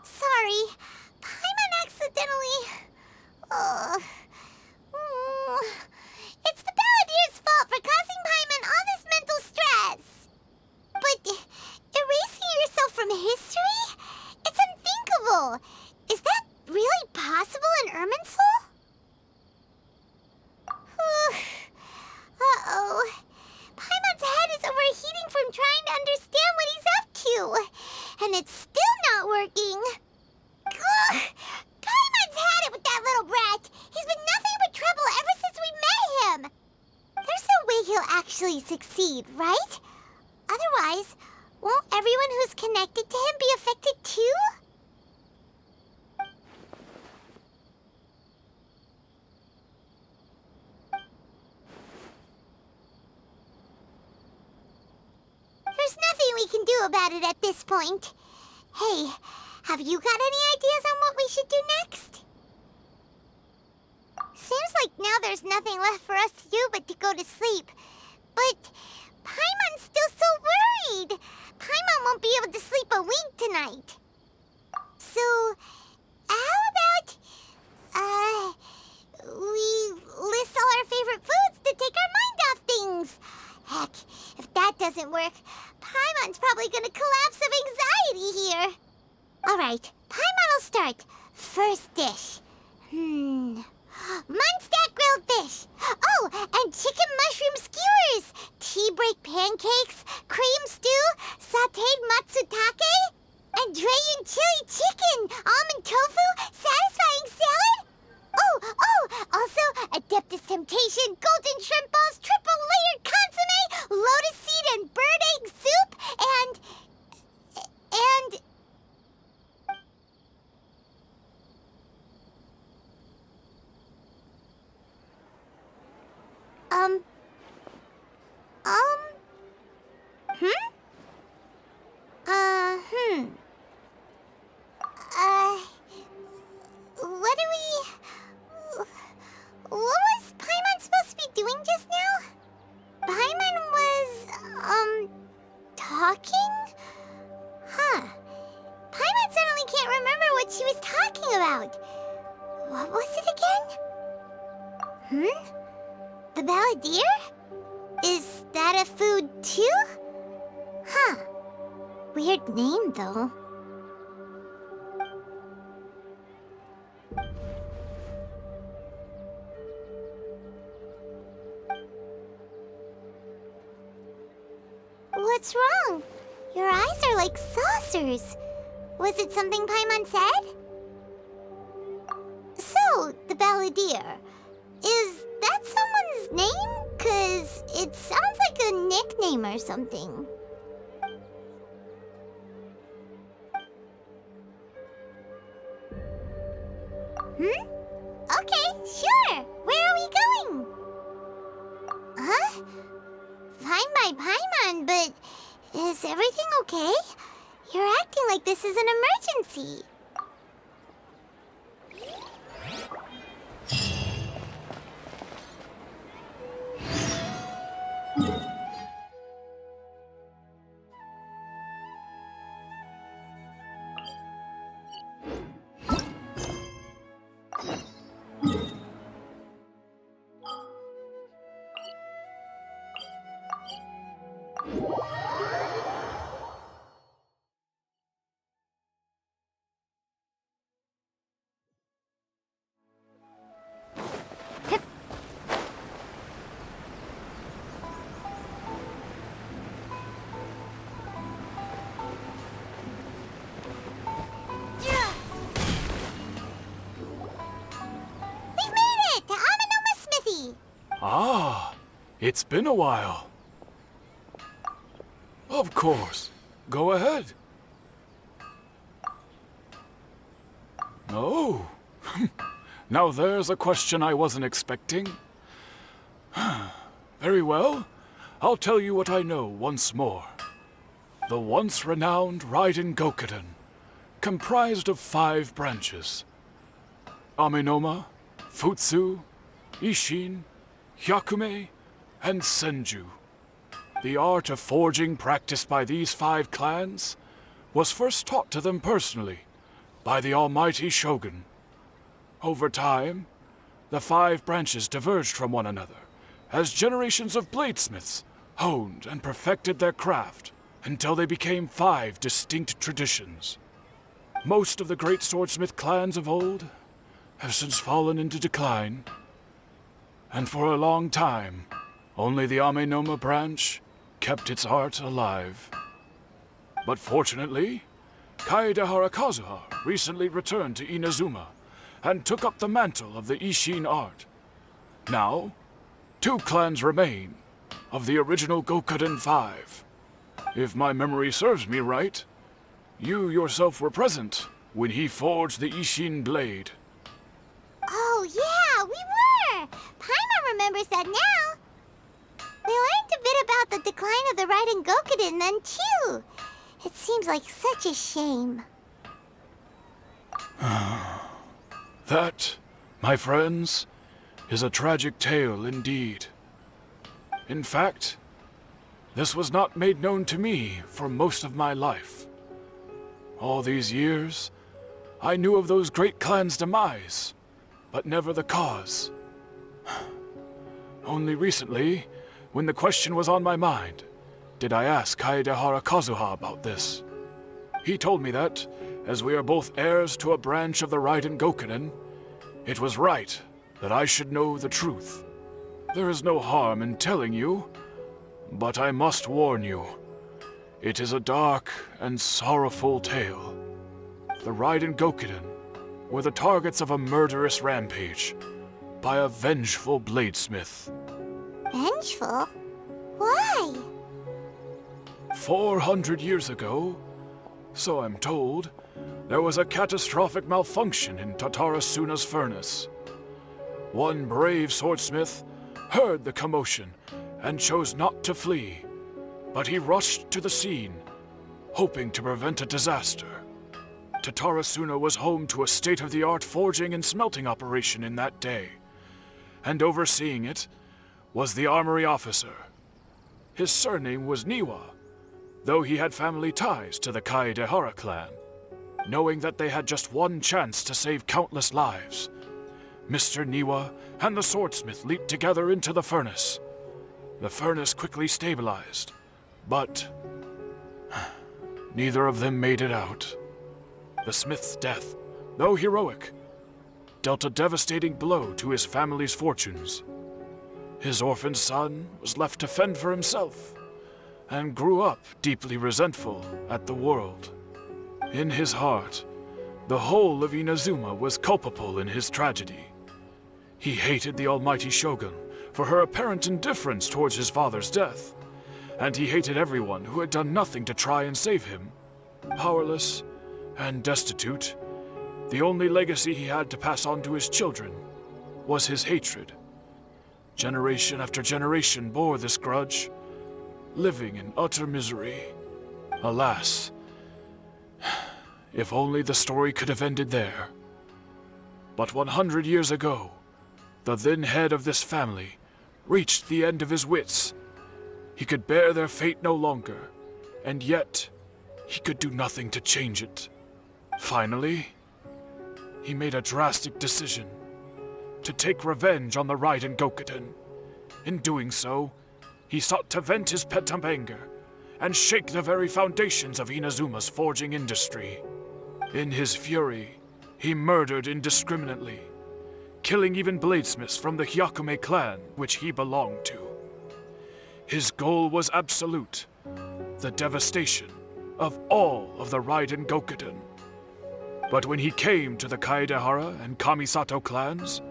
Sorry, Paimon accidentally... It's the Balladeer's fault for causing Paimon all this mental stress. But erasing yourself from history? It's unthinkable. Is that really possible in Irminsul? Uh-oh. Paimon's head is overheating from trying to understand what he's up to. And it's still not working. Ugh. Paimon's had it with that little brat. He's been nothing but trouble ever since we met him. There's no way he'll actually succeed, right? Otherwise, won't everyone who's connected to him be affected too? There's nothing we can do about it at this point. Hey, have you got any ideas on what we should do next? like now there's nothing left for us to do but to go to sleep. But Paimon's still so worried. Paimon won't be able to sleep a wink tonight. So, how about, we list all our favorite foods to take our mind off things? Heck, if that doesn't work, Paimon's probably gonna collapse of anxiety here. Alright, Paimon will start. First dish. Munstack grilled fish. Oh, and chicken mushroom skewers. Tea break pancakes, cream stew, sauteed matsutake, and Dragon chili chicken, almond tofu, satisfying salad. Also, Adeptus Temptation, golden shrimp balls, triple layered consomme, lotus seed and bird egg soup, and... What was Paimon supposed to be doing just now? Paimon was, talking? Huh. Paimon suddenly can't remember what she was talking about. What was it again? The Balladeer? Is that a food too? Huh. Weird name, though. What's wrong? Your eyes are like saucers. Was it something Paimon said? So, the Balladeer. Is that someone's name? 'Cause it sounds like a nickname or something. Okay, sure. Where are we going? Huh? Fine by Paimon, but is everything okay? You're acting like this is an emergency. Ah, it's been a while. Of course. Go ahead. Oh. Now there's a question I wasn't expecting. Very well. I'll tell you what I know once more. The once renowned Raiden Gokuden, comprised of 5 branches. Amenoma, Futsu, Ishin, Hyakume, and Senju. The art of forging practiced by these 5 clans was first taught to them personally by the almighty Shogun. Over time, the 5 branches diverged from one another as generations of bladesmiths honed and perfected their craft until they became 5 distinct traditions. Most of the great swordsmith clans of old have since fallen into decline, and for a long time, only the Amenoma branch kept its art alive. But fortunately, Kaede Harakazuha recently returned to Inazuma and took up the mantle of the Ishin art. Now, 2 clans remain of the original Gokuden 5. If my memory serves me right, you yourself were present when he forged the Ishin blade. Oh yeah, we were! Paimon remembers that now. We learned a bit about the decline of the Raiden Gokuden then too. It seems like such a shame. That, my friends, is a tragic tale indeed. In fact, this was not made known to me for most of my life. All these years, I knew of those great clans' demise, but never the cause. Only recently, when the question was on my mind, did I ask Kaedehara Kazuha about this. He told me that, as we are both heirs to a branch of the Raiden Gokunin, it was right that I should know the truth. There is no harm in telling you, but I must warn you. It is a dark and sorrowful tale. The Raiden Gokunin were the targets of a murderous rampage by a vengeful bladesmith. Vengeful? Why? 400 years ago, so I'm told, there was a catastrophic malfunction in Tatarasuna's furnace. One brave swordsmith heard the commotion and chose not to flee, but he rushed to the scene, hoping to prevent a disaster. Tatarasuna was home to a state-of-the-art forging and smelting operation in that day, and overseeing it was the armory officer. His surname was Niwa, though he had family ties to the Kaedehara clan. Knowing that they had just one chance to save countless lives, Mr. Niwa and the swordsmith leaped together into the furnace. The furnace quickly stabilized, but neither of them made it out. The smith's death, though heroic, dealt a devastating blow to his family's fortunes. His orphaned son was left to fend for himself, and grew up deeply resentful at the world. In his heart, the whole of Inazuma was culpable in his tragedy. He hated the almighty shogun for her apparent indifference towards his father's death, and he hated everyone who had done nothing to try and save him. Powerless and destitute, the only legacy he had to pass on to his children was his hatred. Generation after generation bore this grudge, living in utter misery. Alas, if only the story could have ended there. But 100 years ago, the then head of this family reached the end of his wits. He could bear their fate no longer, and yet he could do nothing to change it. Finally, he made a drastic decision to take revenge on the Raiden Gokunin. In doing so, he sought to vent his pent-up anger and shake the very foundations of Inazuma's forging industry. In his fury, he murdered indiscriminately, killing even bladesmiths from the Hyakume clan which he belonged to. His goal was absolute, the devastation of all of the Raiden Gokunin. But when he came to the Kaedehara and Kamisato clans,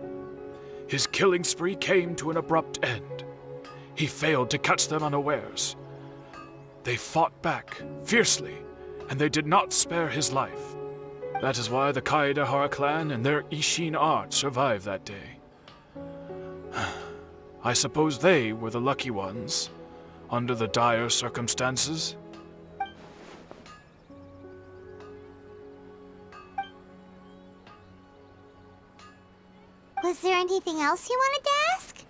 his killing spree came to an abrupt end. He failed to catch them unawares. They fought back fiercely, and they did not spare his life. That is why the Kaedehara clan and their Ishin art survived that day. I suppose they were the lucky ones, under the dire circumstances. Was there anything else you wanted to ask?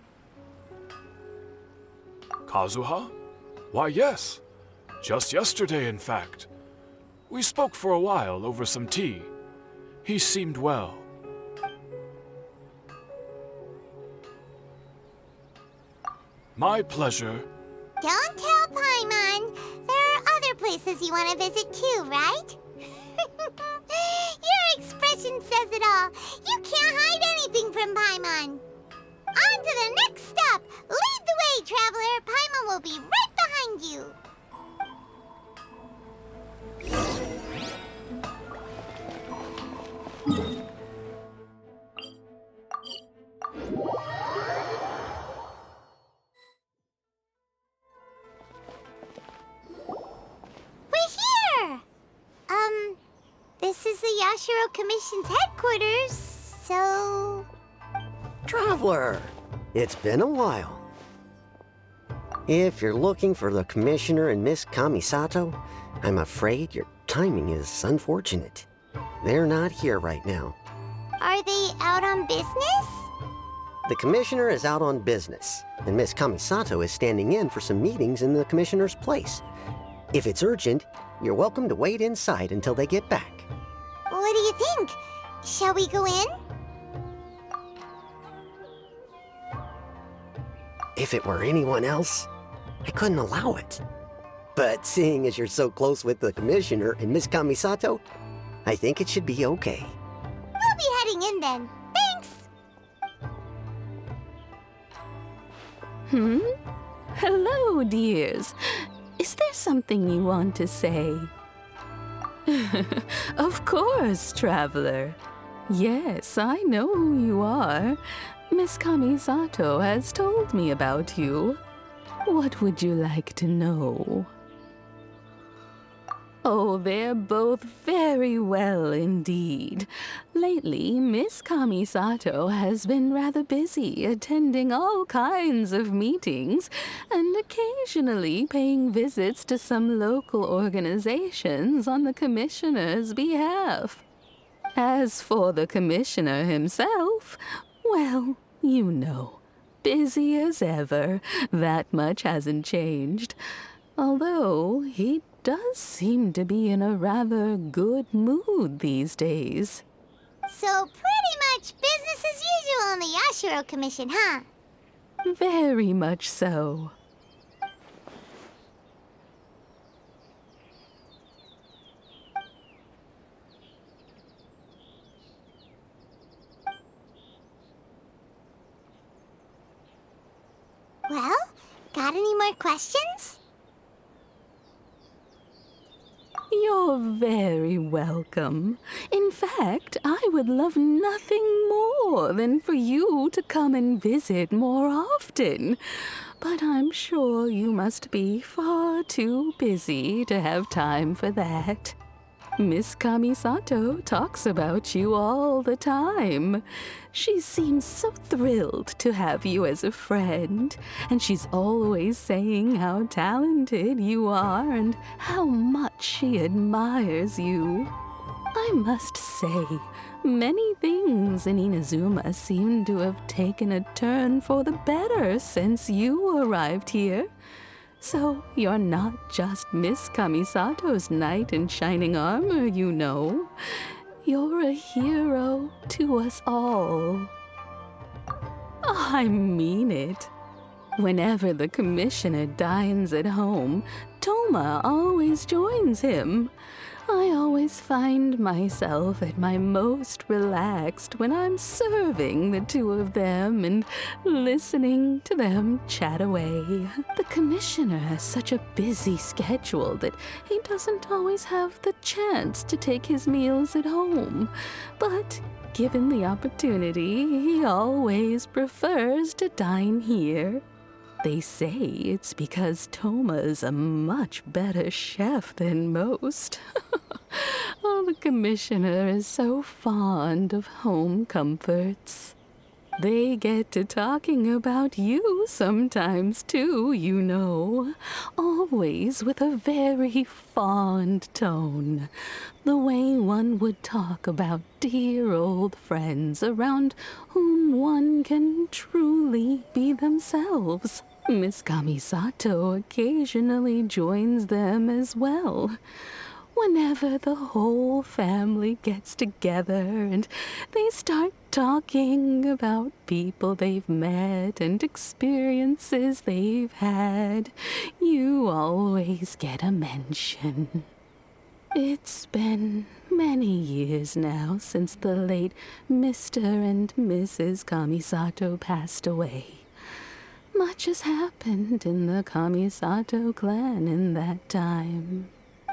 Kazuha? Why, yes. Just yesterday, in fact. We spoke for a while over some tea. He seemed well. My pleasure. Don't tell Paimon. There are other places you want to visit too, right? Your expression says it all. You can't hide anything from Paimon. On to the next stop. Lead the way, traveler. Paimon will be right behind you. This is the Yashiro Commission's headquarters, so... Traveler, it's been a while. If you're looking for the Commissioner and Miss Kamisato, I'm afraid your timing is unfortunate. They're not here right now. Are they out on business? The Commissioner is out on business, and Miss Kamisato is standing in for some meetings in the Commissioner's place. If it's urgent, you're welcome to wait inside until they get back. What do you think? Shall we go in? If it were anyone else, I couldn't allow it. But seeing as you're so close with the Commissioner and Miss Kamisato, I think it should be okay. We'll be heading in then. Thanks! Hello, dears. Is there something you want to say? Of course, traveler. Yes, I know who you are. Miss Kamisato has told me about you. What would you like to know? Oh, they're both very well indeed. Lately, Miss Kamisato has been rather busy attending all kinds of meetings and occasionally paying visits to some local organizations on the Commissioner's behalf. As for the Commissioner himself, well, you know, busy as ever. That much hasn't changed. Although he does seem to be in a rather good mood these days. So pretty much business as usual in the Yashiro Commission, huh? Very much so. Well, got any more questions? You're very welcome. In fact, I would love nothing more than for you to come and visit more often. But I'm sure you must be far too busy to have time for that. Miss Kamisato talks about you all the time. She seems so thrilled to have you as a friend, and she's always saying how talented you are and how much she admires you. I must say, many things in Inazuma seem to have taken a turn for the better since you arrived here. So you're not just Miss Kamisato's knight in shining armor, you know. You're a hero to us all. I mean it. Whenever the Commissioner dines at home, Toma always joins him. I always find myself at my most relaxed when I'm serving the two of them and listening to them chat away. The Commissioner has such a busy schedule that he doesn't always have the chance to take his meals at home. But given the opportunity, he always prefers to dine here. They say it's because Toma's a much better chef than most. Oh, the Commissioner is so fond of home comforts. They get to talking about you sometimes too, you know. Always with a very fond tone. The way one would talk about dear old friends around whom one can truly be themselves. Miss Kamisato occasionally joins them as well. Whenever the whole family gets together and they start talking about people they've met and experiences they've had, you always get a mention. It's been many years now since the late Mr. and Mrs. Kamisato passed away. Much has happened in the Kamisato clan in that time.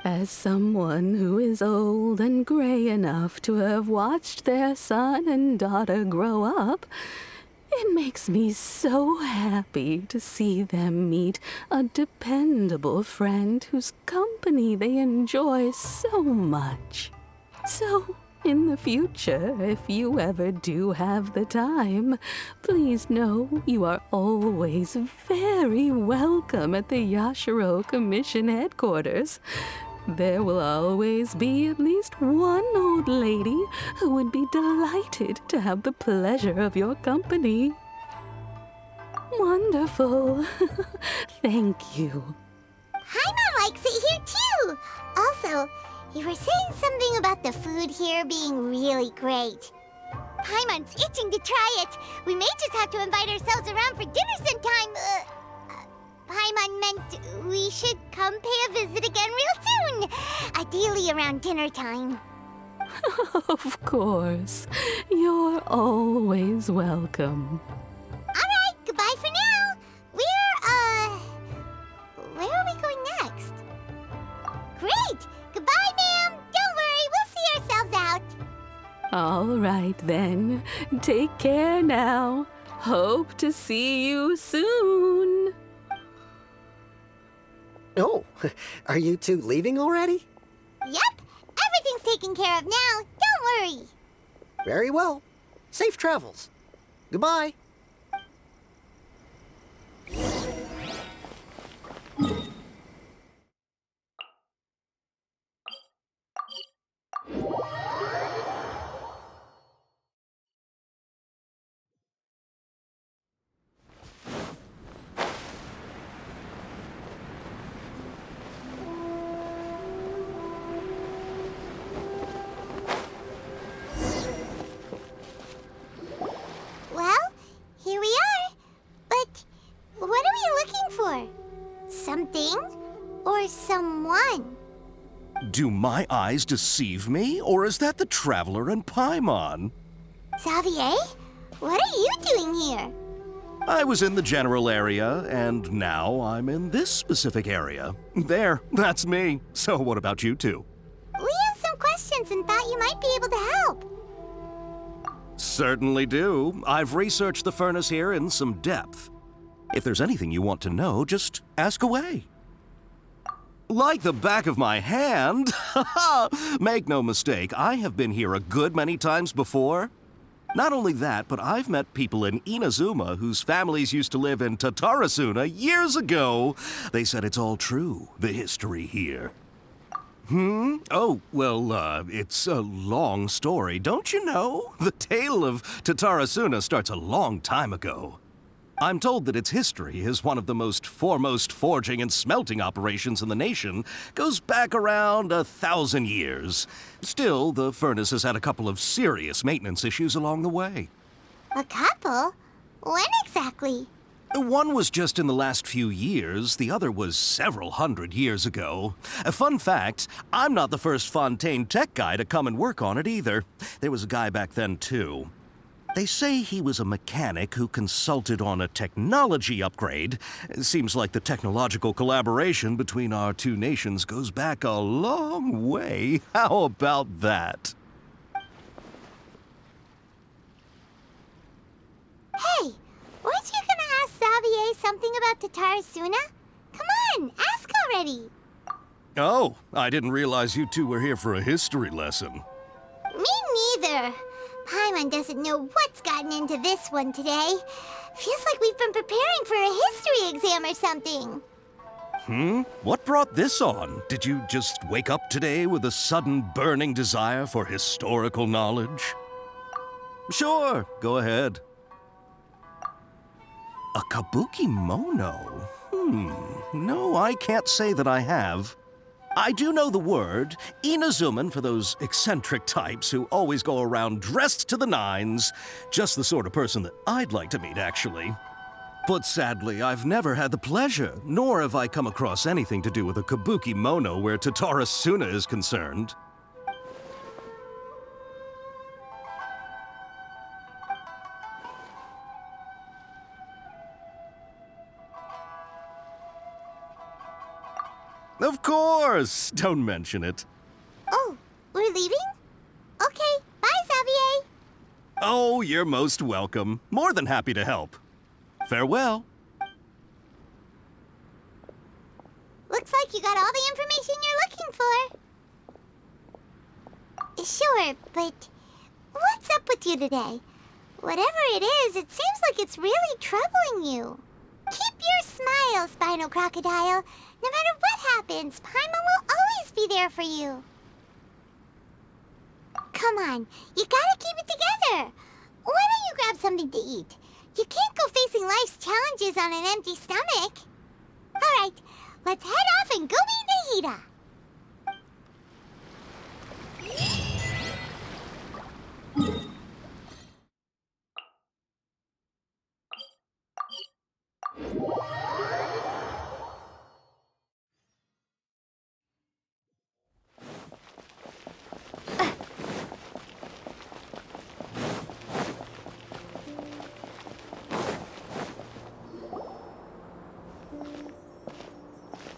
As someone who is old and gray enough to have watched their son and daughter grow up, it makes me so happy to see them meet a dependable friend whose company they enjoy so much. So, in the future, if you ever do have the time, please know you are always very welcome at the Yashiro Commission headquarters. There will always be at least one old lady who would be delighted to have the pleasure of your company. Wonderful. Thank you. Paimon likes it here too. Also, you were saying something about the food here being really great. Paimon's itching to try it. We may just have to invite ourselves around for dinner sometime. Paimon meant we should come pay a visit again real soon. Ideally around dinner time. Of course. You're always welcome. Alright, goodbye for now. Where are we going next? Great! Goodbye, ma'am! Don't worry, we'll see ourselves out. All right then. Take care now. Hope to see you soon. Oh, are you two leaving already? Yep, everything's taken care of now. Don't worry. Very well. Safe travels. Goodbye. Well, here we are. But what are we looking for? Something or someone? Do my eyes deceive me, or is that the Traveler and Paimon? Xavier, what are you doing here? I was in the general area, and now I'm in this specific area. There, that's me. So what about you two? We have some questions and thought you might be able to help. Certainly do. I've researched the furnace here in some depth. If there's anything you want to know, just ask away. Like the back of my hand. Make no mistake, I have been here a good many times before. Not only that, but I've met people in Inazuma whose families used to live in Tatarasuna years ago. They said it's all true, the history here. Oh, well, it's a long story, don't you know? The tale of Tatarasuna starts a long time ago. I'm told that its history is one of the most foremost forging and smelting operations in the nation, goes back around 1,000 years. Still, the furnace has had a couple of serious maintenance issues along the way. A couple? When exactly? One was just in the last few years, the other was several hundred years ago. A fun fact, I'm not the first Fontaine tech guy to come and work on it either. There was a guy back then too. They say he was a mechanic who consulted on a technology upgrade. It seems like the technological collaboration between our two nations goes back a long way. How about that? Hey, weren't you gonna ask Xavier something about Tatarasuna? Come on, ask already. Oh, I didn't realize you two were here for a history lesson. Me neither. Paimon doesn't know what's gotten into this one today. Feels like we've been preparing for a history exam or something. What brought this on? Did you just wake up today with a sudden burning desire for historical knowledge? Sure, go ahead. A kabuki mono? No, I can't say that I have. I do know the word, Inazuman for those eccentric types who always go around dressed to the nines. Just the sort of person that I'd like to meet, actually. But sadly, I've never had the pleasure, nor have I come across anything to do with a kabuki mono where Tatarasuna is concerned. Of course! Don't mention it. Oh, we're leaving? Okay, bye, Xavier. Oh, you're most welcome. More than happy to help. Farewell. Looks like you got all the information you're looking for. Sure, but what's up with you today? Whatever it is, it seems like it's really troubling you. Keep your smile, Spinal Crocodile. No matter what happens, Paimon will always be there for you. Come on, you gotta keep it together. Why don't you grab something to eat? You can't go facing life's challenges on an empty stomach. All right, let's head off and go meet Nahida.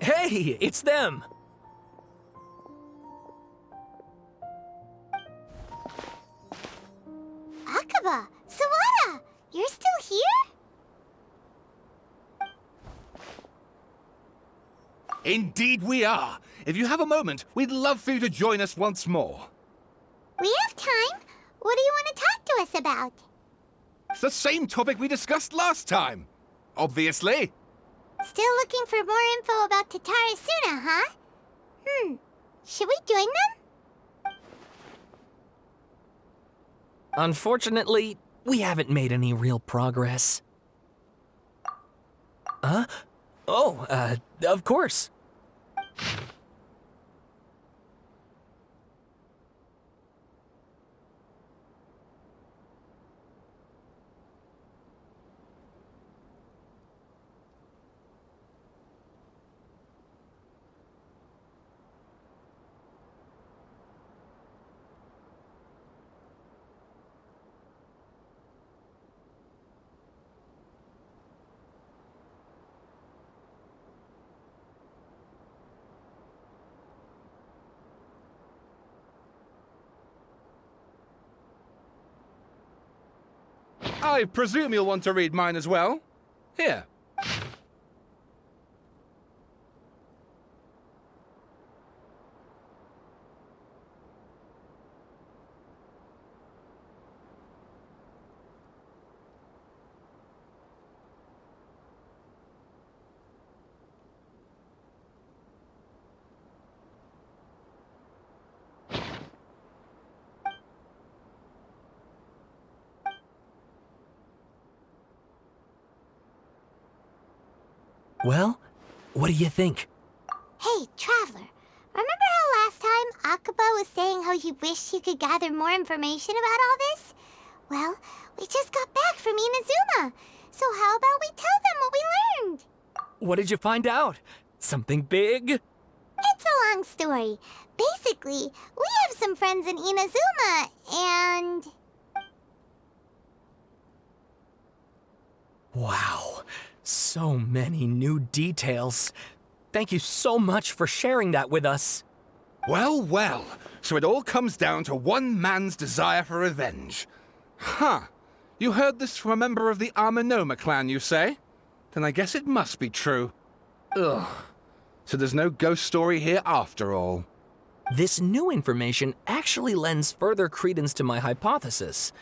Hey, it's them! Akaba, Sawada, you're still here? Indeed we are. If you have a moment, we'd love for you to join us once more. We have time. What do you want to talk to us about? It's the same topic we discussed last time. Obviously. Still looking for more info about Tatara Suna, huh? Should we join them? Unfortunately, we haven't made any real progress. Huh? Oh, of course. I presume you'll want to read mine as well. Here. Well, what do you think? Hey, Traveler, remember how last time Akaba was saying how he wished he could gather more information about all this? Well, we just got back from Inazuma, so how about we tell them what we learned? What did you find out? Something big? It's a long story. Basically, we have some friends in Inazuma, and... Wow, so many new details. Thank you so much for sharing that with us. Well, well. So it all comes down to one man's desire for revenge. Huh. You heard this from a member of the Arminoma clan, you say? Then I guess it must be true. Ugh. So there's no ghost story here after all. This new information actually lends further credence to my hypothesis.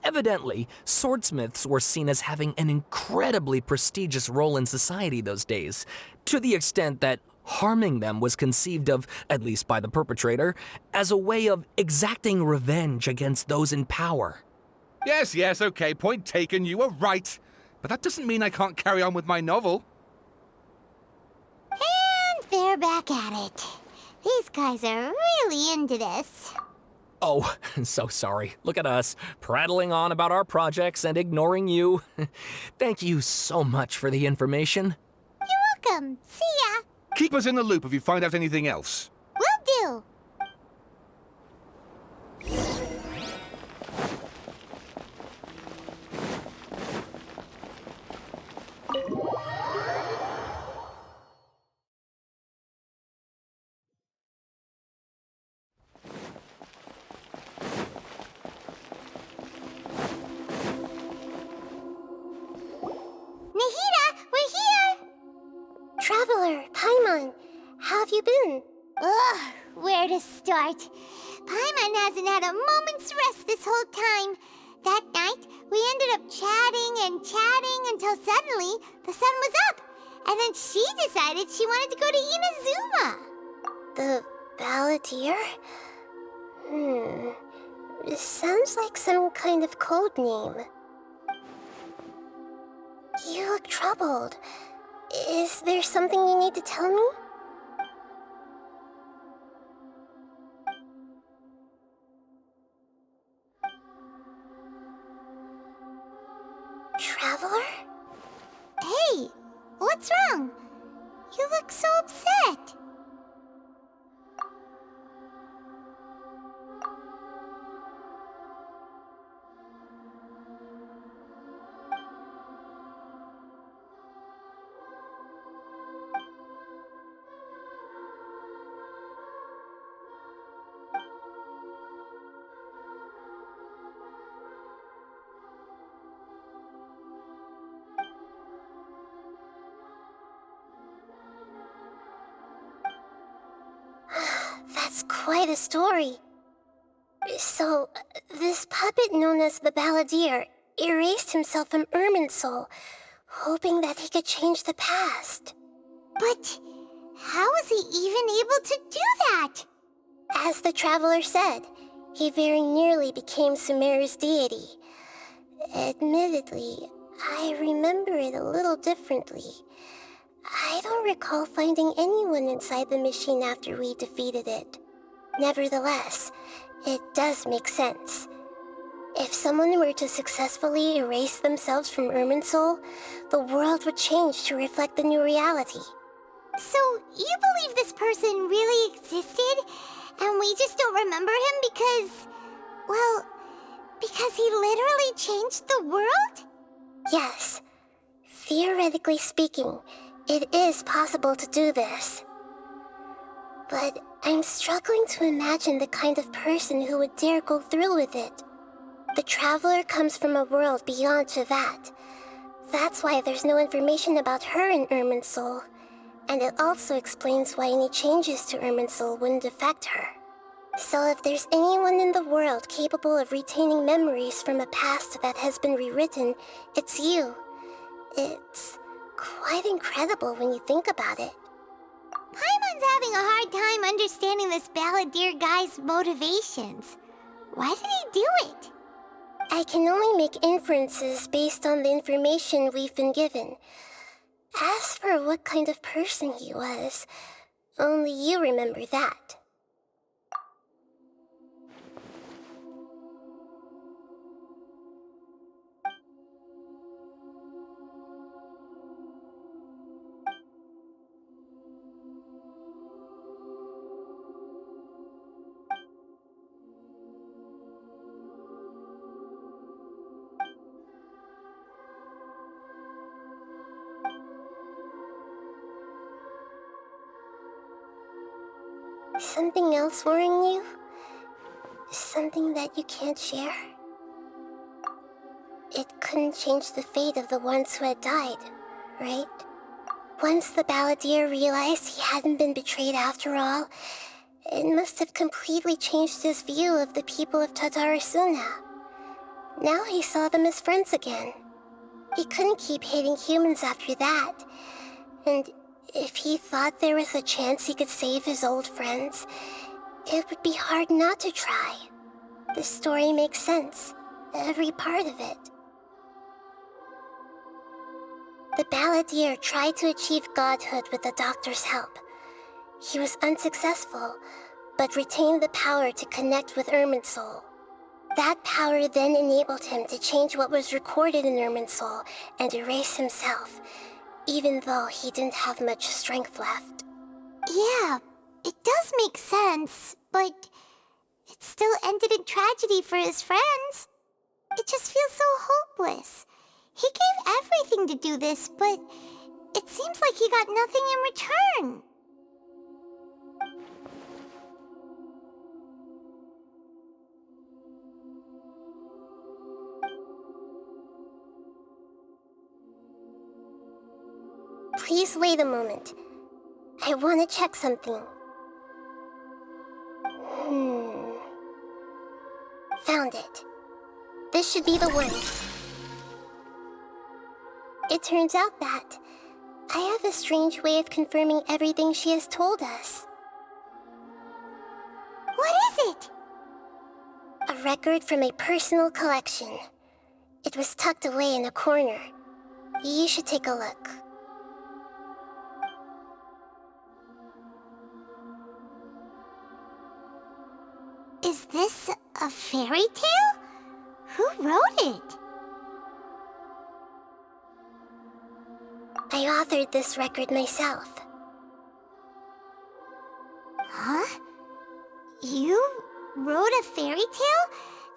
Evidently, swordsmiths were seen as having an incredibly prestigious role in society those days, to the extent that harming them was conceived of, at least by the perpetrator, as a way of exacting revenge against those in power. Yes, okay, point taken, you were right. But that doesn't mean I can't carry on with my novel. And they're back at it. These guys are really into this. Oh, so sorry. Look at us, prattling on about our projects and ignoring you. Thank you so much for the information. You're welcome. See ya. Keep us in the loop if you find out anything else. Will do. Nahida, we're here! Traveler, Paimon, how have you been? Ugh, where to start? Paimon hasn't had a moment's rest this whole time. That night, we ended up chatting and chatting until suddenly the sun was up. And then she decided she wanted to go to Inazuma. The Balladeer? It sounds like some kind of code name. You look troubled. Is there something you need to tell me? Traveler? Hey, what's wrong? You look so upset. That's quite a story. So, this puppet known as the Balladeer erased himself from Irminsul, hoping that he could change the past. But how was he even able to do that? As the Traveler said, he very nearly became Sumeru's deity. Admittedly, I remember it a little differently. I don't recall finding anyone inside the machine after we defeated it. Nevertheless, it does make sense. If someone were to successfully erase themselves from Irminsul, the world would change to reflect the new reality. So, you believe this person really existed, and we just don't remember him because... well, because he literally changed the world? Yes. Theoretically speaking, it is possible to do this. But I'm struggling to imagine the kind of person who would dare go through with it. The Traveler comes from a world beyond Javat. That's why there's no information about her in Irminsul. And it also explains why any changes to Irminsul wouldn't affect her. So if there's anyone in the world capable of retaining memories from a past that has been rewritten, it's you. It's quite incredible when you think about it. Paimon's having a hard time understanding this Balladeer guy's motivations. Why did he do it? I can only make inferences based on the information we've been given. As for what kind of person he was, only you remember that. Something else worrying you? Something that you can't share? It couldn't change the fate of the ones who had died, right? Once the Balladeer realized he hadn't been betrayed after all, it must have completely changed his view of the people of Tatarasuna. Now he saw them as friends again. He couldn't keep hating humans after that, and if he thought there was a chance he could save his old friends, it would be hard not to try. The story makes sense, every part of it. The Balladeer tried to achieve godhood with the Doctor's help. He was unsuccessful, but retained the power to connect with Irminsul. That power then enabled him to change what was recorded in Irminsul and erase himself, even though he didn't have much strength left. Yeah, it does make sense, but it still ended in tragedy for his friends. It just feels so hopeless. He gave everything to do this, but it seems like he got nothing in return. Please wait a moment. I want to check something. Found it. This should be the one. It turns out that I have a strange way of confirming everything she has told us. What is it? A record from a personal collection. It was tucked away in a corner. You should take a look. Is this a fairy tale? Who wrote it? I authored this record myself. Huh? You wrote a fairy tale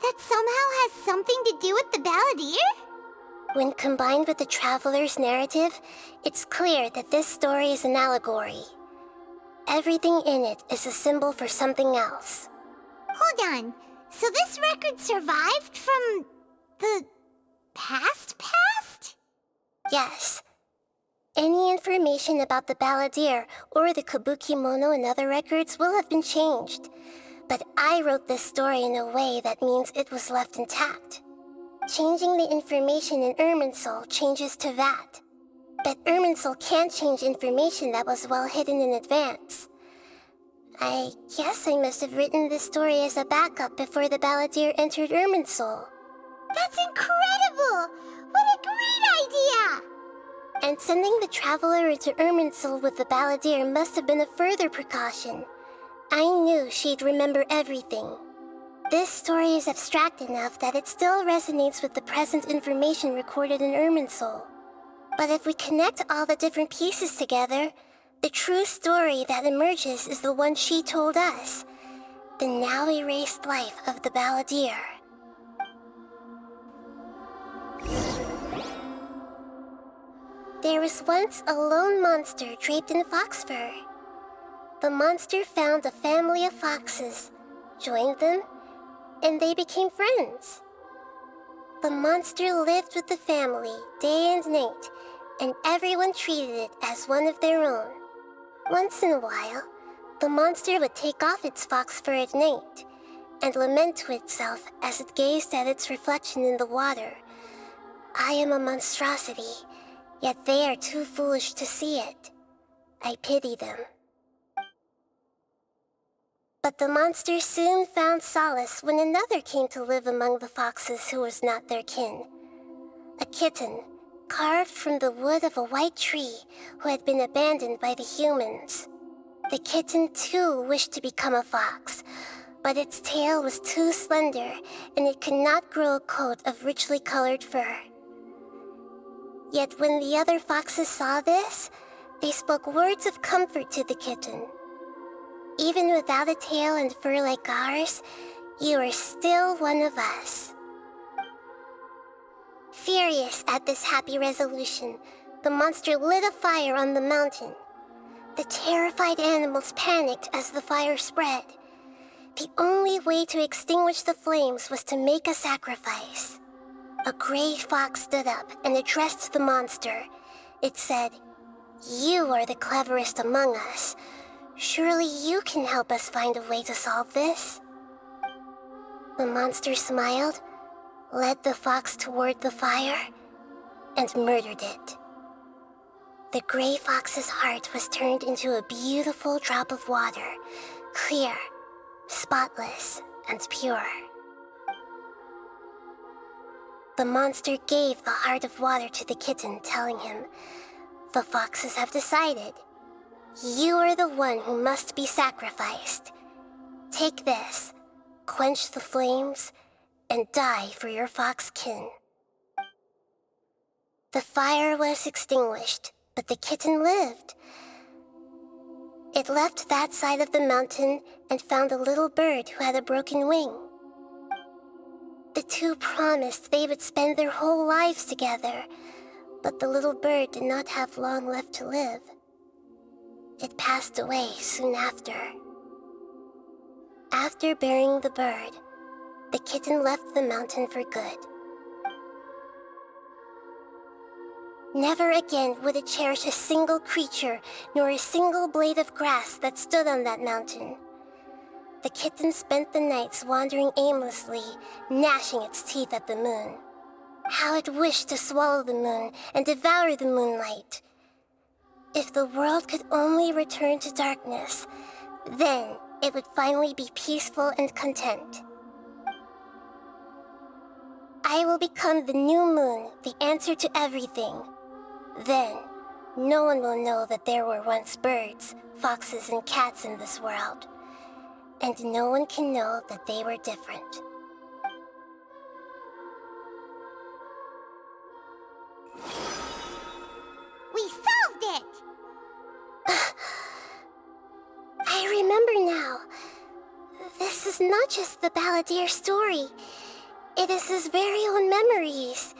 that somehow has something to do with the Balladeer? When combined with the Traveler's narrative, it's clear that this story is an allegory. Everything in it is a symbol for something else. Hold on. So this record survived from the past? Yes. Any information about the Balladeer or the Kabuki Mono and other records will have been changed. But I wrote this story in a way that means it was left intact. Changing the information in Irminsul changes to that. But Irminsul can't change information that was well hidden in advance. I guess I must have written this story as a backup before the Balladeer entered Irminsul. That's incredible! What a great idea! And sending the Traveler into Irminsul with the Balladeer must have been a further precaution. I knew she'd remember everything. This story is abstract enough that it still resonates with the present information recorded in Irminsul. But if we connect all the different pieces together, the true story that emerges is the one she told us. The now erased life of the Balladeer. There was once a lone monster draped in fox fur. The monster found a family of foxes, joined them, and they became friends. The monster lived with the family day and night, and everyone treated it as one of their own. Once in a while, the monster would take off its fox fur at night and lament to itself as it gazed at its reflection in the water. I am a monstrosity, yet they are too foolish to see it. I pity them. But the monster soon found solace when another came to live among the foxes who was not their kin. A kitten, carved from the wood of a white tree who had been abandoned by the humans. The kitten too wished to become a fox, but its tail was too slender and it could not grow a coat of richly colored fur. Yet when the other foxes saw this, they spoke words of comfort to the kitten. Even without a tail and fur like ours, you are still one of us. Furious at this happy resolution, the monster lit a fire on the mountain. The terrified animals panicked as the fire spread. The only way to extinguish the flames was to make a sacrifice. A gray fox stood up and addressed the monster. It said, "You are the cleverest among us. Surely you can help us find a way to solve this." The monster smiled, led the fox toward the fire, and murdered it. The gray fox's heart was turned into a beautiful drop of water, clear, spotless, and pure. The monster gave the heart of water to the kitten, telling him, "The foxes have decided. You are the one who must be sacrificed. Take this, quench the flames, and die for your fox kin." The fire was extinguished, but the kitten lived. It left that side of the mountain and found a little bird who had a broken wing. The two promised they would spend their whole lives together, but the little bird did not have long left to live. It passed away soon after. After burying the bird, the kitten left the mountain for good. Never again would it cherish a single creature nor a single blade of grass that stood on that mountain. The kitten spent the nights wandering aimlessly, gnashing its teeth at the moon. How it wished to swallow the moon and devour the moonlight. If the world could only return to darkness, then it would finally be peaceful and content. I will become the new moon, the answer to everything. Then, no one will know that there were once birds, foxes, and cats in this world. And no one can know that they were different. We solved it! I remember now. This is not just the Balladeer story. It is his very own memories.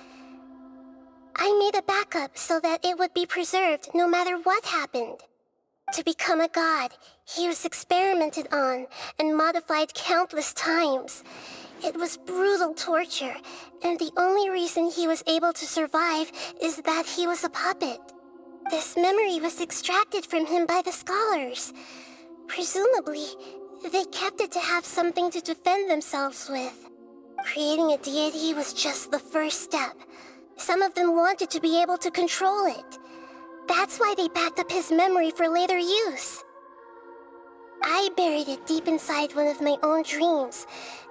I made a backup so that it would be preserved no matter what happened. To become a god, he was experimented on and modified countless times. It was brutal torture, and the only reason he was able to survive is that he was a puppet. This memory was extracted from him by the scholars. Presumably, they kept it to have something to defend themselves with. Creating a deity was just the first step. Some of them wanted to be able to control it. That's why they backed up his memory for later use. I buried it deep inside one of my own dreams,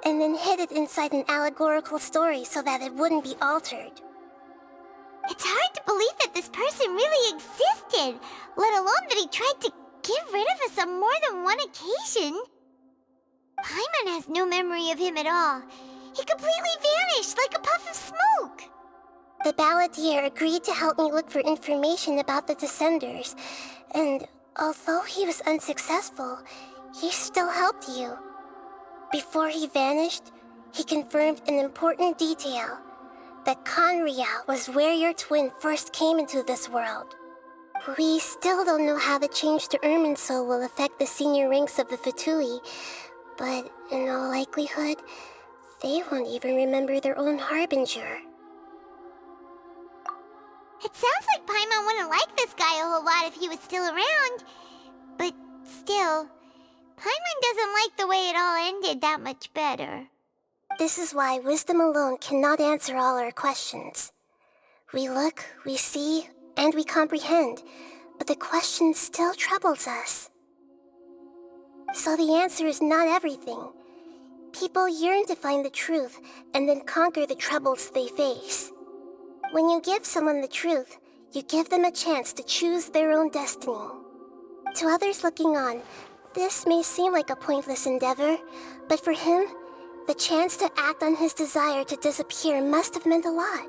and then hid it inside an allegorical story so that it wouldn't be altered. It's hard to believe that this person really existed, let alone that he tried to get rid of us on more than one occasion. Paimon has no memory of him at all. He completely vanished like a puff of smoke. The Balladeer agreed to help me look for information about the Descenders, and although he was unsuccessful, he still helped you. Before he vanished, he confirmed an important detail, that Conria was where your twin first came into this world. We still don't know how the change to Irminsul will affect the senior ranks of the Fatui, but in all likelihood, they won't even remember their own Harbinger. It sounds like Paimon wouldn't like this guy a whole lot if he was still around. But still, Paimon doesn't like the way it all ended that much better. This is why wisdom alone cannot answer all our questions. We look, we see, and we comprehend, but the question still troubles us. So the answer is not everything. People yearn to find the truth and then conquer the troubles they face. When you give someone the truth, you give them a chance to choose their own destiny. To others looking on, this may seem like a pointless endeavor, but for him, the chance to act on his desire to disappear must have meant a lot.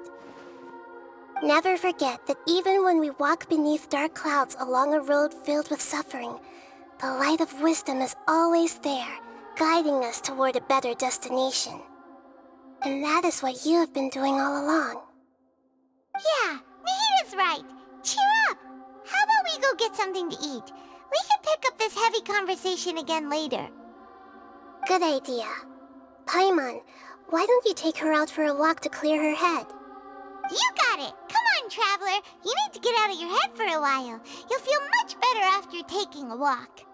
Never forget that even when we walk beneath dark clouds along a road filled with suffering, the light of wisdom is always there, guiding us toward a better destination. And that is what you have been doing all along. Yeah, Nahita's right. Cheer up. How about we go get something to eat? We can pick up this heavy conversation again later. Good idea. Paimon, why don't you take her out for a walk to clear her head? You got it! Come on, Traveler! You need to get out of your head for a while. You'll feel much better after taking a walk.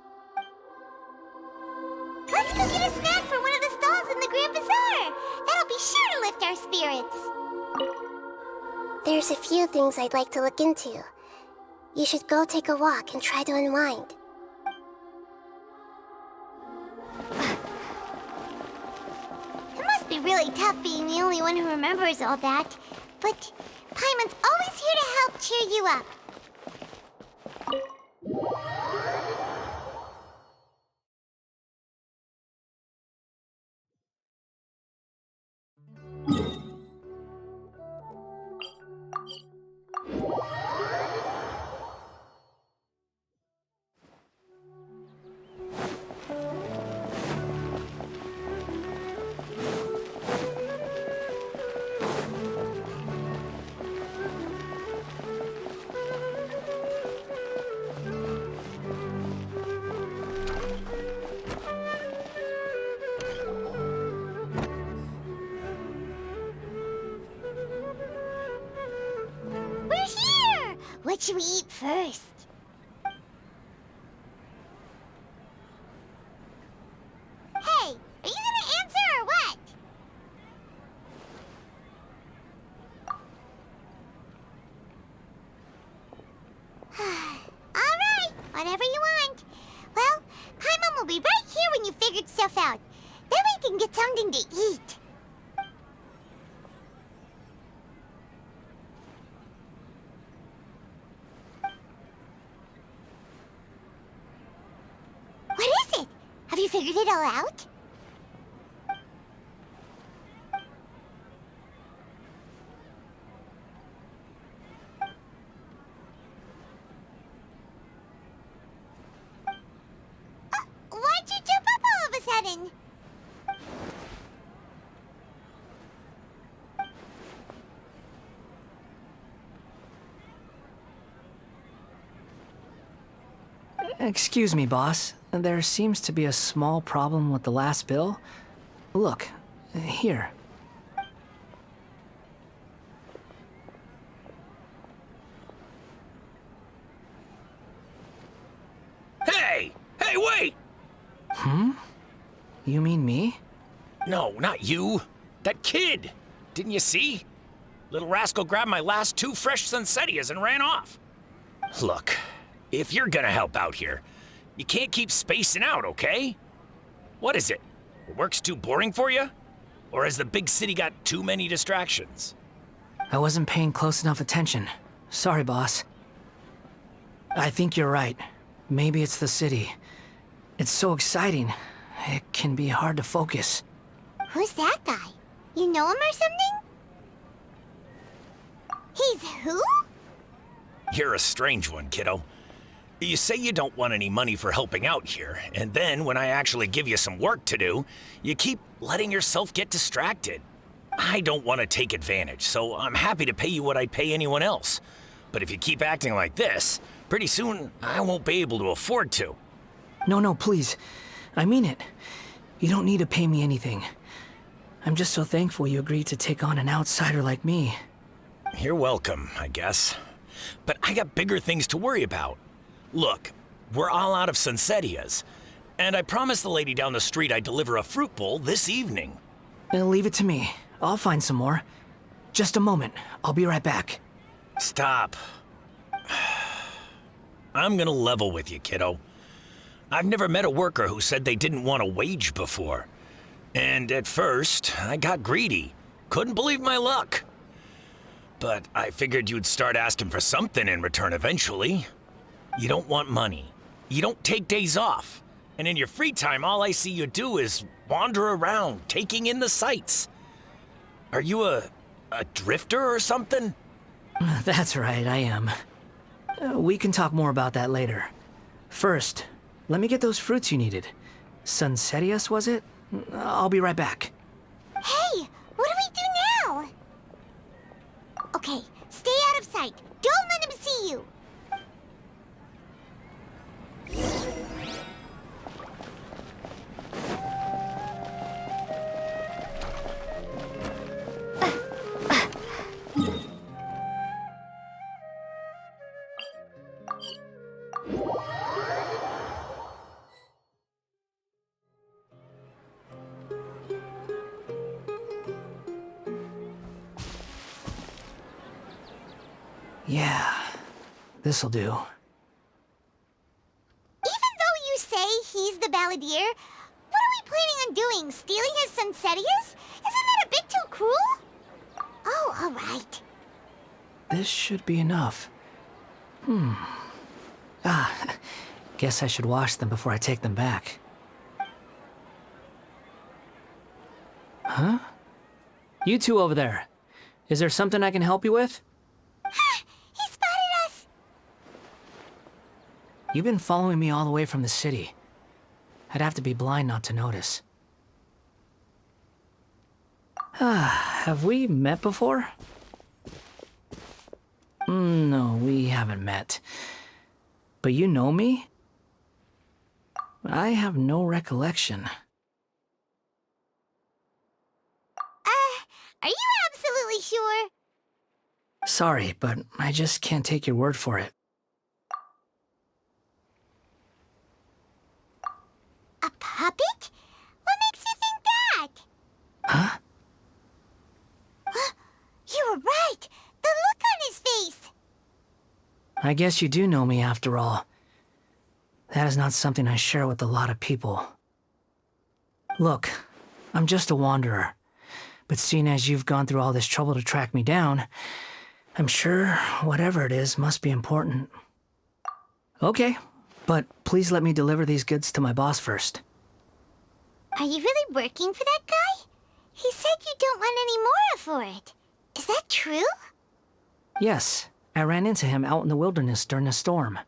Let's go get a snack from one of the stalls in the Grand Bazaar! That'll be sure to lift our spirits! There's a few things I'd like to look into. You should go take a walk and try to unwind. It must be really tough being the only one who remembers all that. But Paimon's always here to help cheer you up. What should we eat first? Hey, are you gonna answer or what? Alright, whatever you want. Well, Paimon will be right here when you figured stuff out. Then we can get something to eat. Have you figured it all out? Why'd you jump up all of a sudden? Excuse me, boss. There seems to be a small problem with the last bill. Look, here. Hey! Hey, wait! You mean me? No, not you. That kid! Didn't you see? Little rascal grabbed my last 2 fresh Sunsettias and ran off. Look, if you're gonna help out here, you can't keep spacing out, okay? What is it? Work's too boring for you? Or has the big city got too many distractions? I wasn't paying close enough attention. Sorry, boss. I think you're right. Maybe it's the city. It's so exciting. It can be hard to focus. Who's that guy? You know him or something? He's who? You're a strange one, kiddo. You say you don't want any money for helping out here, and then when I actually give you some work to do, you keep letting yourself get distracted. I don't want to take advantage, so I'm happy to pay you what I'd pay anyone else. But if you keep acting like this, pretty soon I won't be able to afford to. No, please. I mean it. You don't need to pay me anything. I'm just so thankful you agreed to take on an outsider like me. You're welcome, I guess. But I got bigger things to worry about. Look, we're all out of Sunsettias, and I promised the lady down the street I'd deliver a fruit bowl this evening. Leave it to me. I'll find some more. Just a moment. I'll be right back. Stop. I'm gonna level with you, kiddo. I've never met a worker who said they didn't want a wage before. And at first, I got greedy. Couldn't believe my luck. But I figured you'd start asking for something in return eventually. You don't want money. You don't take days off. And in your free time, all I see you do is wander around, taking in the sights. Are you a drifter or something? That's right, I am. We can talk more about that later. First, let me get those fruits you needed. Sunsettias, was it? I'll be right back. Hey, what do we do now? Okay, stay out of sight. Don't let him see you. Yeah, this'll do. Even though you say he's the balladeer, what are we planning on doing? Stealing his Sunsettias? Isn't that a bit too cruel? Oh, all right. This should be enough. Guess I should wash them before I take them back. Huh? You two over there. Is there something I can help you with? He spotted us! You've been following me all the way from the city. I'd have to be blind not to notice. Have we met before? No, we haven't met. But you know me? I have no recollection. Are you absolutely sure? Sorry, but I just can't take your word for it. A puppet? What makes you think that? Huh? You were right! The look on his face! I guess you do know me after all. That is not something I share with a lot of people. Look, I'm just a wanderer. But seeing as you've gone through all this trouble to track me down, I'm sure whatever it is must be important. Okay, but please let me deliver these goods to my boss first. Are you really working for that guy? He said you don't want any more for it. Is that true? Yes, I ran into him out in the wilderness during a storm,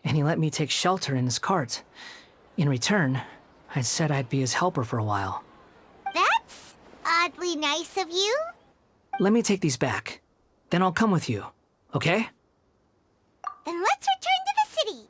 and he let me take shelter in his cart. In return, I said I'd be his helper for a while. That's oddly nice of you. Let me take these back. Then I'll come with you, okay? Then let's return to the city.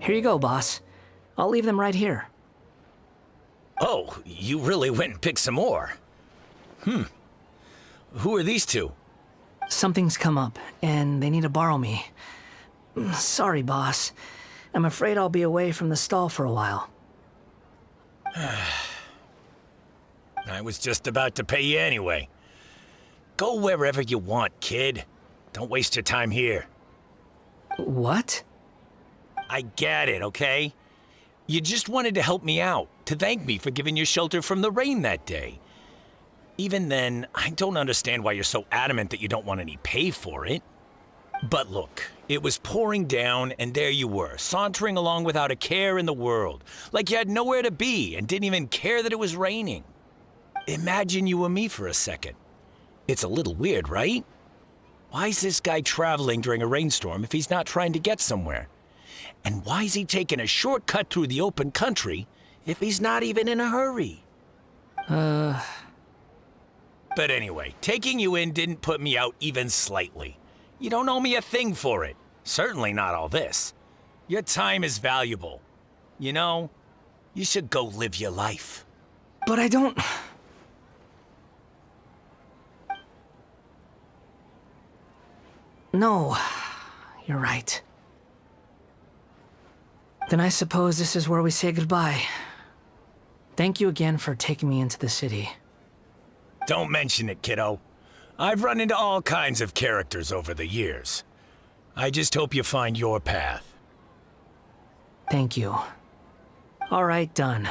Here you go, boss. I'll leave them right here. Oh, you really went and picked some more. Who are these two? Something's come up, and they need to borrow me. Sorry, boss. I'm afraid I'll be away from the stall for a while. I was just about to pay you anyway. Go wherever you want, kid. Don't waste your time here. What? I get it, okay? You just wanted to help me out, to thank me for giving you shelter from the rain that day. Even then, I don't understand why you're so adamant that you don't want any pay for it. But look, it was pouring down, and there you were, sauntering along without a care in the world, like you had nowhere to be and didn't even care that it was raining. Imagine you were me for a second. It's a little weird, right? Why is this guy traveling during a rainstorm if he's not trying to get somewhere? And why is he taking a shortcut through the open country if he's not even in a hurry? But anyway, taking you in didn't put me out even slightly. You don't owe me a thing for it. Certainly not all this. Your time is valuable. You know, you should go live your life. But I don't... No, you're right. Then I suppose this is where we say goodbye. Thank you again for taking me into the city. Don't mention it, kiddo. I've run into all kinds of characters over the years. I just hope you find your path. Thank you. All right, done.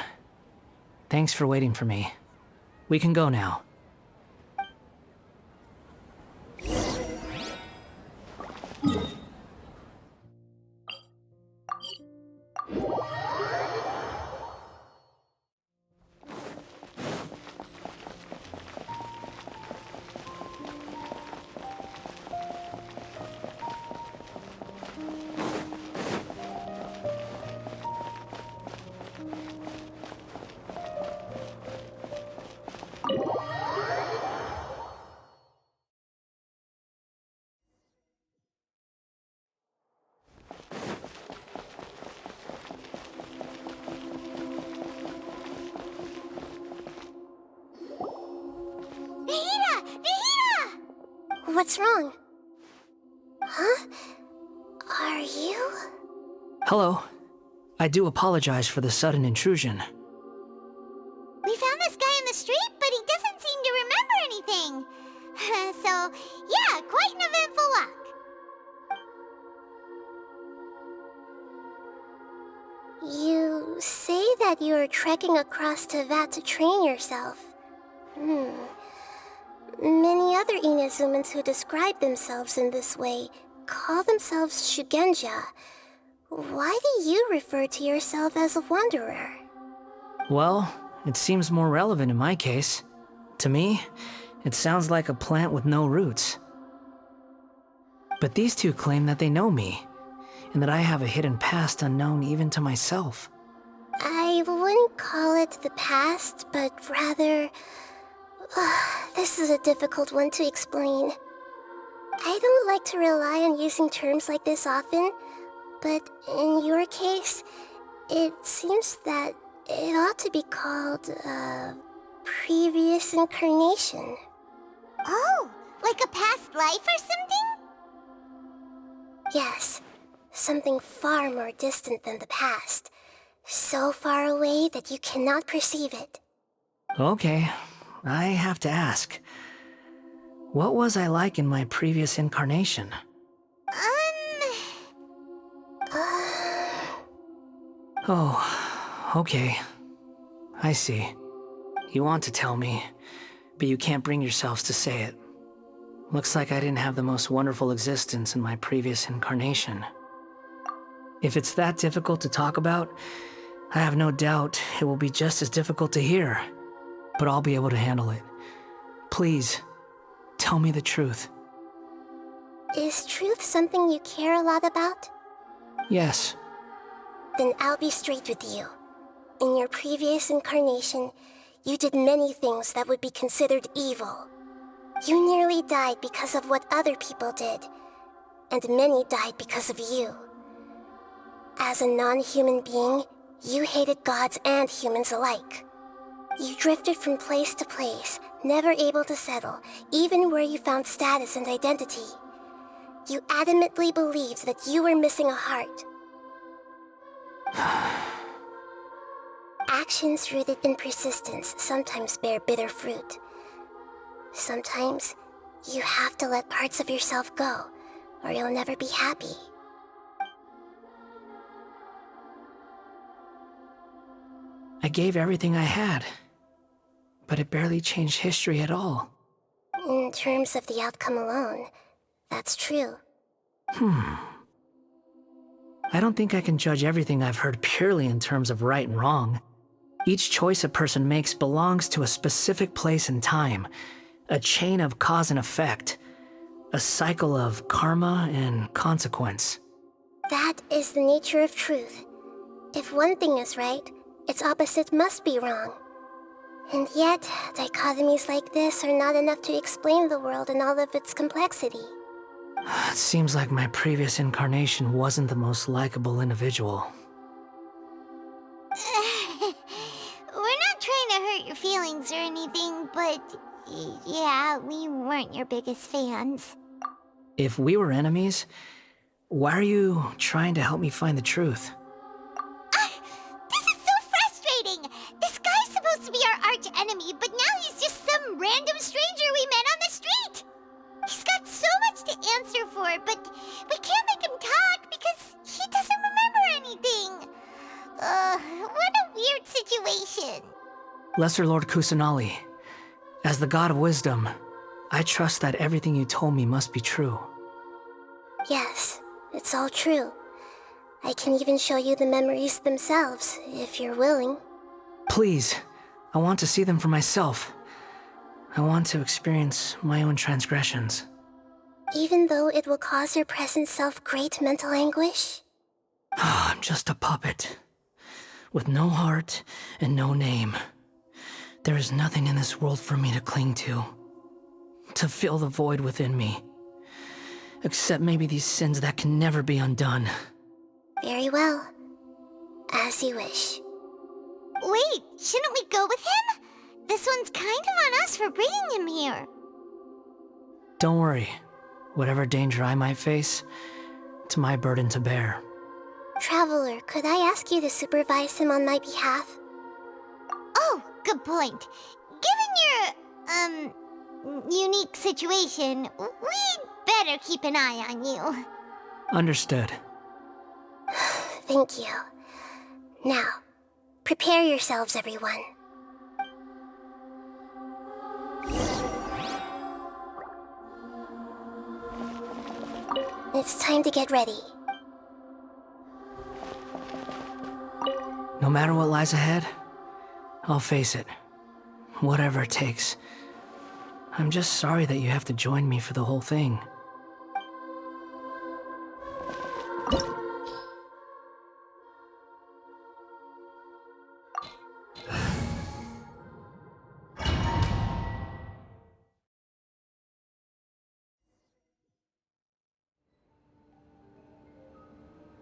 Thanks for waiting for me. We can go now. What's wrong? Huh? Are you? Hello. I do apologize for the sudden intrusion. We found this guy in the street, but he doesn't seem to remember anything. So, yeah, quite an eventful walk. You say that you are trekking across Tevat to train yourself. Many other Inazumans who describe themselves in this way call themselves Shugenja. Why do you refer to yourself as a wanderer? Well, it seems more relevant in my case. To me, it sounds like a plant with no roots. But these two claim that they know me, and that I have a hidden past unknown even to myself. I wouldn't call it the past, but rather... this is a difficult one to explain. I don't like to rely on using terms like this often, but in your case, it seems that it ought to be called, previous incarnation. Oh, like a past life or something? Yes. Something far more distant than the past. So far away that you cannot perceive it. Okay, I have to ask. What was I like in my previous incarnation? Oh, okay. I see. You want to tell me, but you can't bring yourselves to say it. Looks like I didn't have the most wonderful existence in my previous incarnation. If it's that difficult to talk about, I have no doubt it will be just as difficult to hear, but I'll be able to handle it. Please, tell me the truth. Is truth something you care a lot about? Yes. Then I'll be straight with you. In your previous incarnation, you did many things that would be considered evil. You nearly died because of what other people did, and many died because of you. As a non-human being, you hated gods and humans alike. You drifted from place to place, never able to settle, even where you found status and identity. You adamantly believed that you were missing a heart. Actions rooted in persistence sometimes bear bitter fruit. Sometimes, you have to let parts of yourself go, or you'll never be happy. I gave everything I had, but it barely changed history at all. In terms of the outcome alone, that's true. I don't think I can judge everything I've heard purely in terms of right and wrong. Each choice a person makes belongs to a specific place and time, a chain of cause and effect, a cycle of karma and consequence. That is the nature of truth. If one thing is right, its opposite must be wrong. And yet, dichotomies like this are not enough to explain the world in all of its complexity. It seems like my previous incarnation wasn't the most likable individual. We're not trying to hurt your feelings or anything, but yeah, we weren't your biggest fans. If we were enemies, why are you trying to help me find the truth? This is so frustrating! This guy's supposed to be our arch enemy, but now he's just some random stranger we met on the street! He's got so much to answer for, but we can't make him talk because he doesn't remember anything. What a weird situation. Lesser Lord Kusanali, as the God of Wisdom, I trust that everything you told me must be true. Yes, it's all true. I can even show you the memories themselves, if you're willing. Please, I want to see them for myself. I want to experience my own transgressions. Even though it will cause your present self great mental anguish? I'm just a puppet, with no heart and no name. There is nothing in this world for me to cling to fill the void within me. Except maybe these sins that can never be undone. Very well. As you wish. Wait, shouldn't we go with him? This one's kind of on us for bringing him here. Don't worry. Whatever danger I might face, it's my burden to bear. Traveler, could I ask you to supervise him on my behalf? Oh, good point. Given your, unique situation, we'd better keep an eye on you. Understood. Thank you. Now, prepare yourselves, everyone. It's time to get ready. No matter what lies ahead, I'll face it. Whatever it takes. I'm just sorry that you have to join me for the whole thing.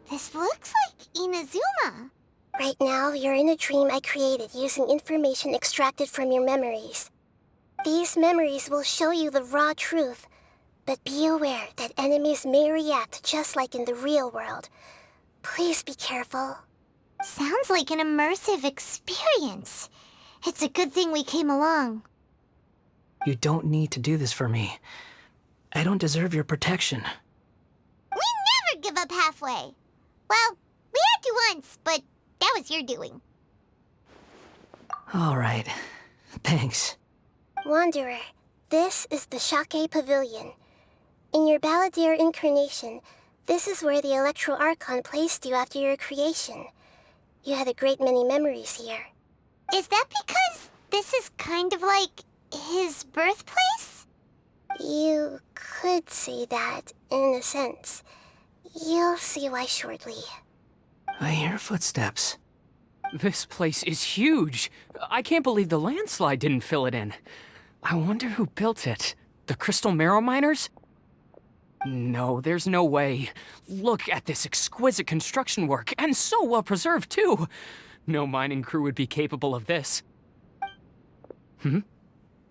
This looks like Inazuma. Right now, you're in a dream I created using information extracted from your memories. These memories will show you the raw truth, But be aware that enemies may react just like in the real world. Please be careful. Sounds like an immersive experience. It's a good thing we came along. You don't need to do this for me. I don't deserve your protection. We never give up halfway. Well, we had to once, but that was your doing. All right. Thanks. Wanderer, this is the Shake Pavilion. In your Balladeer incarnation, this is where the Electro Archon placed you after your creation. You had a great many memories here. Is that because this is kind of like his birthplace? You could say that, in a sense. You'll see why shortly. I hear footsteps. This place is huge. I can't believe the landslide didn't fill it in. I wonder who built it. The Crystal Marrow Miners? No, there's no way. Look at this exquisite construction work, and so well preserved, too. No mining crew would be capable of this.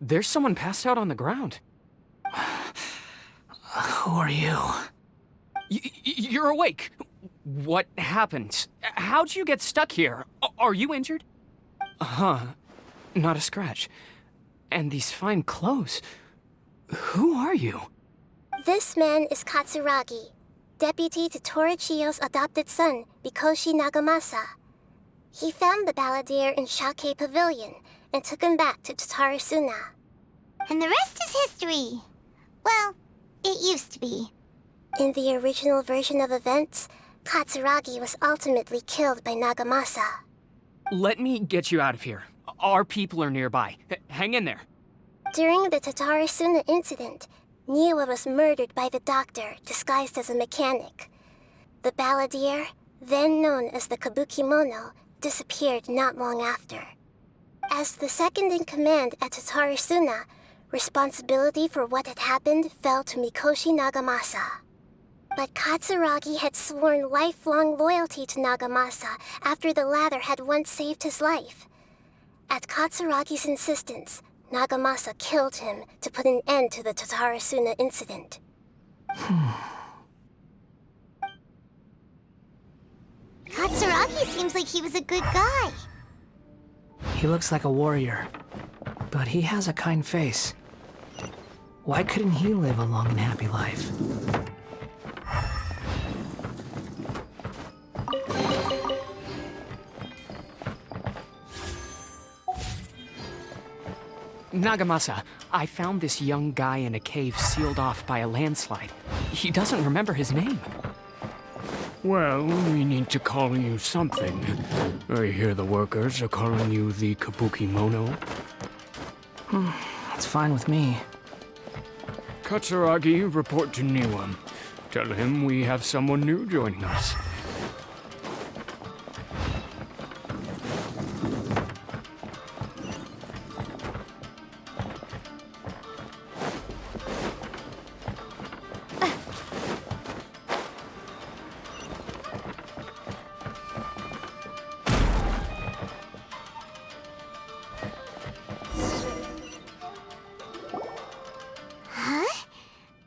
There's someone passed out on the ground. Who are you? You're awake. What happened? How'd you get stuck here? Are you injured? Not a scratch. And these fine clothes. Who are you? This man is Katsuragi, deputy to Torichiyo's adopted son, Mikoshi Nagamasa. He found the Balladeer in Shake Pavilion and took him back to Tatarasuna. And the rest is history. Well, it used to be. In the original version of events, Katsuragi was ultimately killed by Nagamasa. Let me get you out of here. Our people are nearby. Hang in there. During the Tatarasuna incident, Niwa was murdered by the doctor disguised as a mechanic. The Balladeer, then known as the Kabukimono, disappeared not long after. As the second in command at Tatarasuna, responsibility for what had happened fell to Mikoshi Nagamasa. But Katsuragi had sworn lifelong loyalty to Nagamasa after the latter had once saved his life. At Katsuragi's insistence, Nagamasa killed him to put an end to the Tatarasuna incident. Katsuragi seems like he was a good guy. He looks like a warrior, but he has a kind face. Why couldn't he live a long and happy life? Nagamasa, I found this young guy in a cave sealed off by a landslide. He doesn't remember his name. Well, we need to call you something. I hear the workers are calling you the Kabukimono. It's fine with me. Katsuragi, report to Niwa. Tell him we have someone new joining us.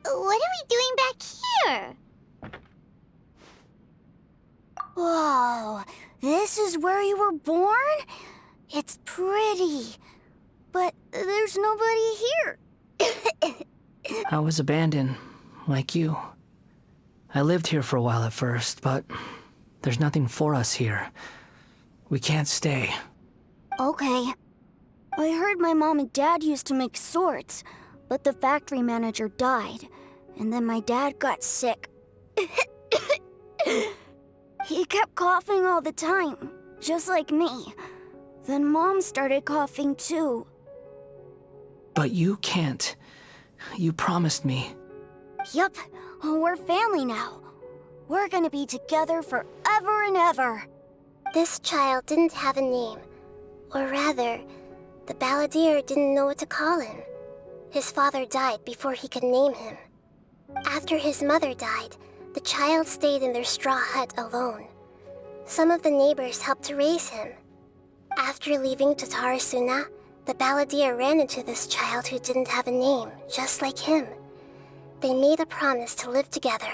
What are we doing back here? Whoa, this is where you were born? It's pretty, but there's nobody here. I was abandoned, like you. I lived here for a while at first, but there's nothing for us here. We can't stay. Okay. I heard my mom and dad used to make swords, but the factory manager died, and then my dad got sick. He kept coughing all the time, just like me. Then Mom started coughing too. But you can't. You promised me. Yup, we're family now. We're gonna be together forever and ever. This child didn't have a name. Or rather, the Balladeer didn't know what to call him. His father died before he could name him. After his mother died, the child stayed in their straw hut alone. Some of the neighbors helped to raise him. After leaving Tatarasuna, the Balladeer ran into this child who didn't have a name, just like him. They made a promise to live together.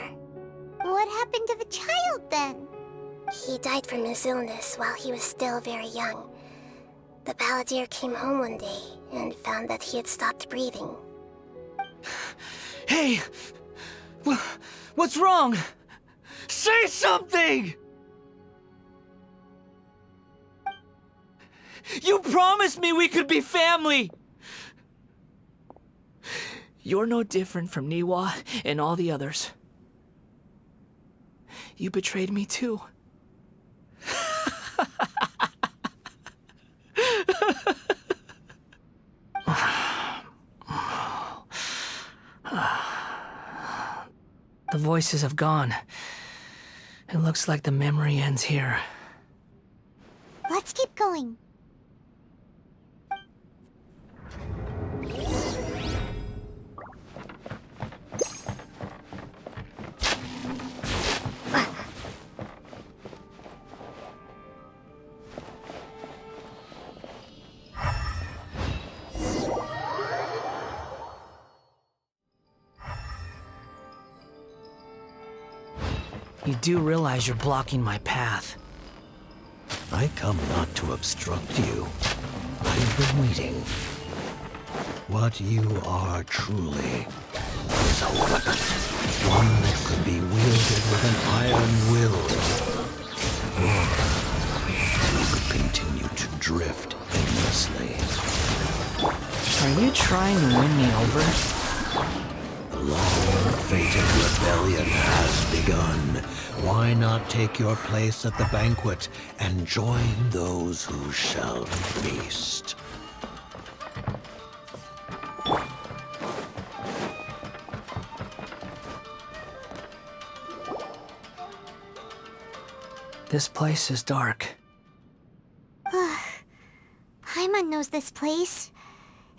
What happened to the child then? He died from his illness while he was still very young. The balladeer came home one day and found that he had stopped breathing. Hey! What's wrong? Say something! You promised me we could be family! You're no different from Niwa and all the others. You betrayed me too. The voices have gone. It looks like the memory ends here. Let's keep going. You do realize you're blocking my path. I come not to obstruct you. I've been waiting. What you are truly is a weapon. One that could be wielded with an iron will. Or you could continue to drift aimlessly. Are you trying to win me over? The long-fated rebellion has begun. Why not take your place at the banquet and join those who shall feast? This place is dark. Paimon knows this place.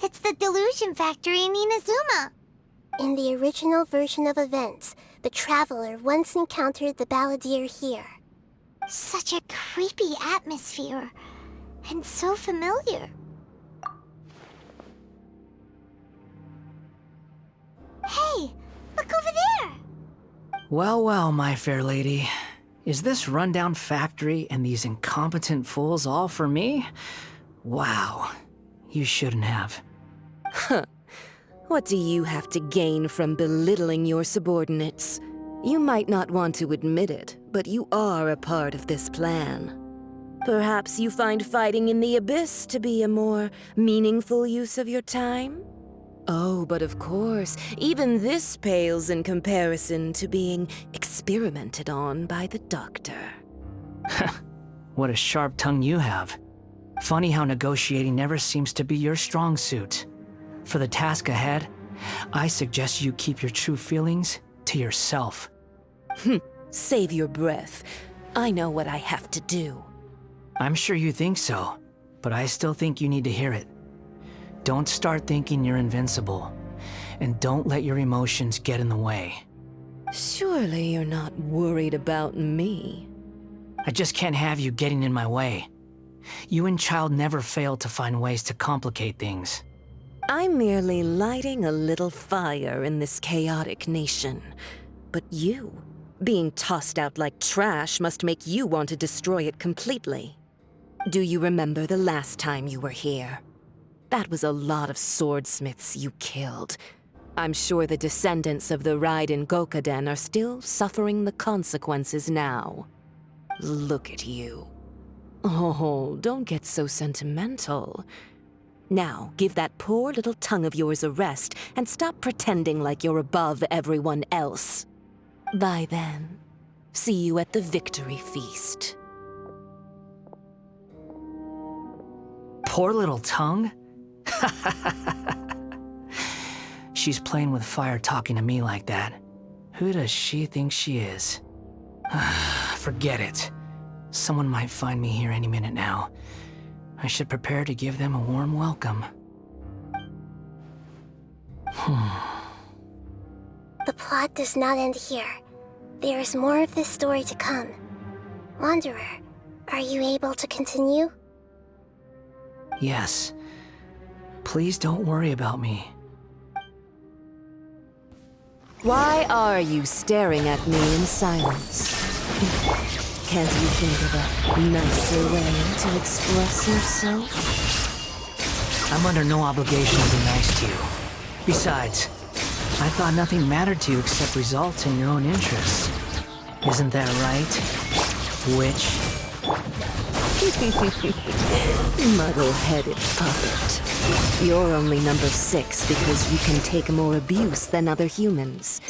It's the Delusion Factory in Inazuma. In the original version of events, the Traveler once encountered the balladeer here. Such a creepy atmosphere. And so familiar. Hey, look over there! Well, well, my fair lady. Is this rundown factory and these incompetent fools all for me? Wow. You shouldn't have. Huh. What do you have to gain from belittling your subordinates? You might not want to admit it, but you are a part of this plan. Perhaps you find fighting in the Abyss to be a more meaningful use of your time? Oh, but of course, even this pales in comparison to being experimented on by the Doctor. What a sharp tongue you have. Funny how negotiating never seems to be your strong suit. For the task ahead, I suggest you keep your true feelings to yourself. Save your breath. I know what I have to do. I'm sure you think so, but I still think you need to hear it. Don't start thinking you're invincible, and don't let your emotions get in the way. Surely you're not worried about me. I just can't have you getting in my way. You and Child never fail to find ways to complicate things. I'm merely lighting a little fire in this chaotic nation. But you, being tossed out like trash, must make you want to destroy it completely. Do you remember the last time you were here? That was a lot of swordsmiths you killed. I'm sure the descendants of the Raiden Gokaden are still suffering the consequences now. Look at you. Oh, don't get so sentimental. Now, give that poor little tongue of yours a rest and stop pretending like you're above everyone else. Bye then. See you at the victory feast. Poor little tongue? She's playing with fire talking to me like that. Who does she think she is? Forget it. Someone might find me here any minute now. I should prepare to give them a warm welcome. The plot does not end here. There is more of this story to come. Wanderer, are you able to continue? Yes. Please don't worry about me. Why are you staring at me in silence? Can't you think of a nicer way to express yourself? I'm under no obligation to be nice to you. Besides, I thought nothing mattered to you except results in your own interests. Isn't that right, witch? Muddle-headed puppet. You're only number 6 because you can take more abuse than other humans.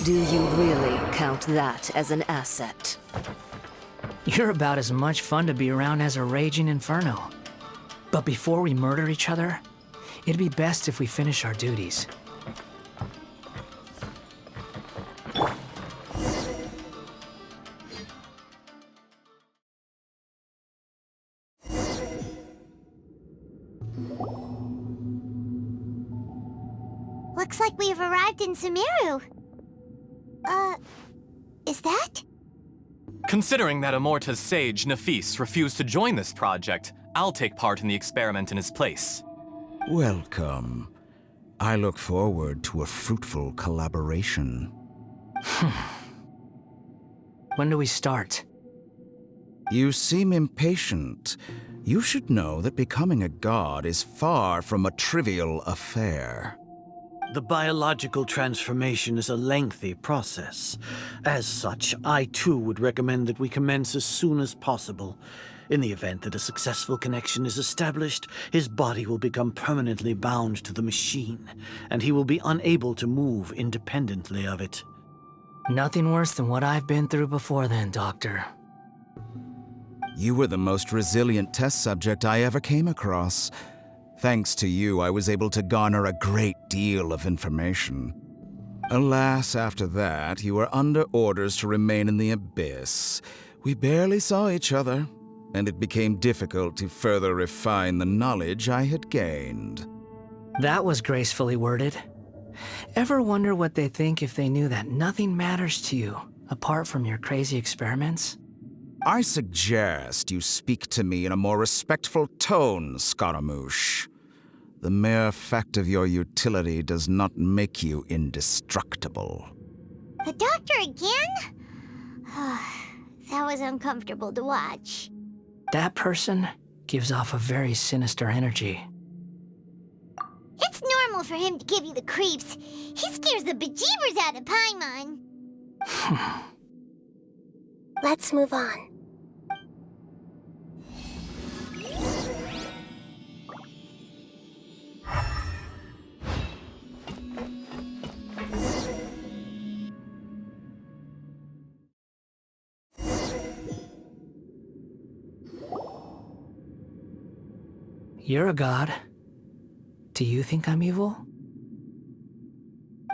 Do you really count that as an asset? You're about as much fun to be around as a raging inferno. But before we murder each other, it'd be best if we finish our duties. Looks like we've arrived in Sumeru. Is that? Considering that Amorta's sage, Nafis, refused to join this project, I'll take part in the experiment in his place. Welcome. I look forward to a fruitful collaboration. When do we start? You seem impatient. You should know that becoming a god is far from a trivial affair. The biological transformation is a lengthy process. As such, I too would recommend that we commence as soon as possible. In the event that a successful connection is established, his body will become permanently bound to the machine, and he will be unable to move independently of it. Nothing worse than what I've been through before then, Doctor. You were the most resilient test subject I ever came across. Thanks to you, I was able to garner a great deal of information. Alas, after that, you were under orders to remain in the Abyss. We barely saw each other, and it became difficult to further refine the knowledge I had gained. That was gracefully worded. Ever wonder what they think if they knew that nothing matters to you, apart from your crazy experiments? I suggest you speak to me in a more respectful tone, Scaramouche. The mere fact of your utility does not make you indestructible. The doctor again? That was uncomfortable to watch. That person gives off a very sinister energy. It's normal for him to give you the creeps. He scares the bejeebers out of Paimon. Let's move on. You're a god. Do you think I'm evil?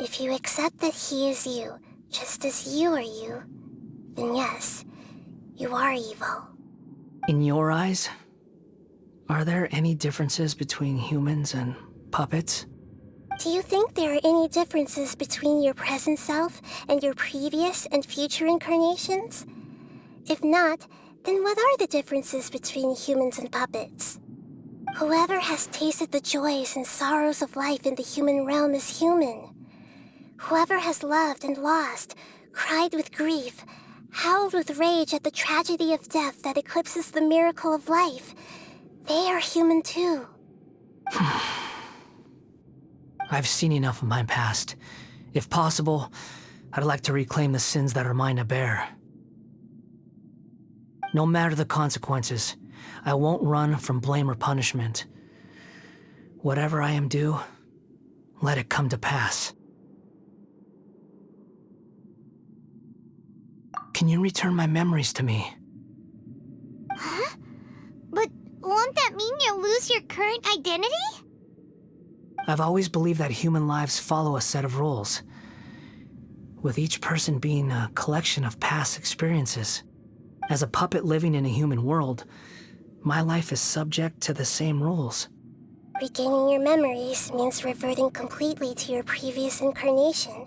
If you accept that he is you, just as you are you, then yes, you are evil. In your eyes, are there any differences between humans and puppets? Do you think there are any differences between your present self and your previous and future incarnations? If not, then what are the differences between humans and puppets? Whoever has tasted the joys and sorrows of life in the human realm is human. Whoever has loved and lost, cried with grief, howled with rage at the tragedy of death that eclipses the miracle of life, they are human too. I've seen enough of my past. If possible, I'd like to reclaim the sins that are mine to bear. No matter the consequences, I won't run from blame or punishment. Whatever I am due, let it come to pass. Can you return my memories to me? Huh? But won't that mean you'll lose your current identity? I've always believed that human lives follow a set of rules, with each person being a collection of past experiences. As a puppet living in a human world, my life is subject to the same rules. Regaining your memories means reverting completely to your previous incarnation.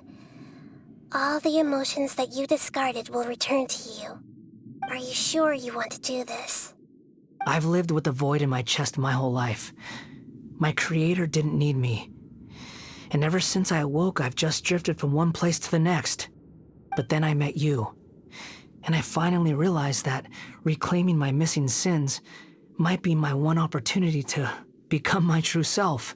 All the emotions that you discarded will return to you. Are you sure you want to do this? I've lived with a void in my chest my whole life. My creator didn't need me. And ever since I awoke, I've just drifted from one place to the next. But then I met you. And I finally realized that reclaiming my missing sins might be my one opportunity to become my true self.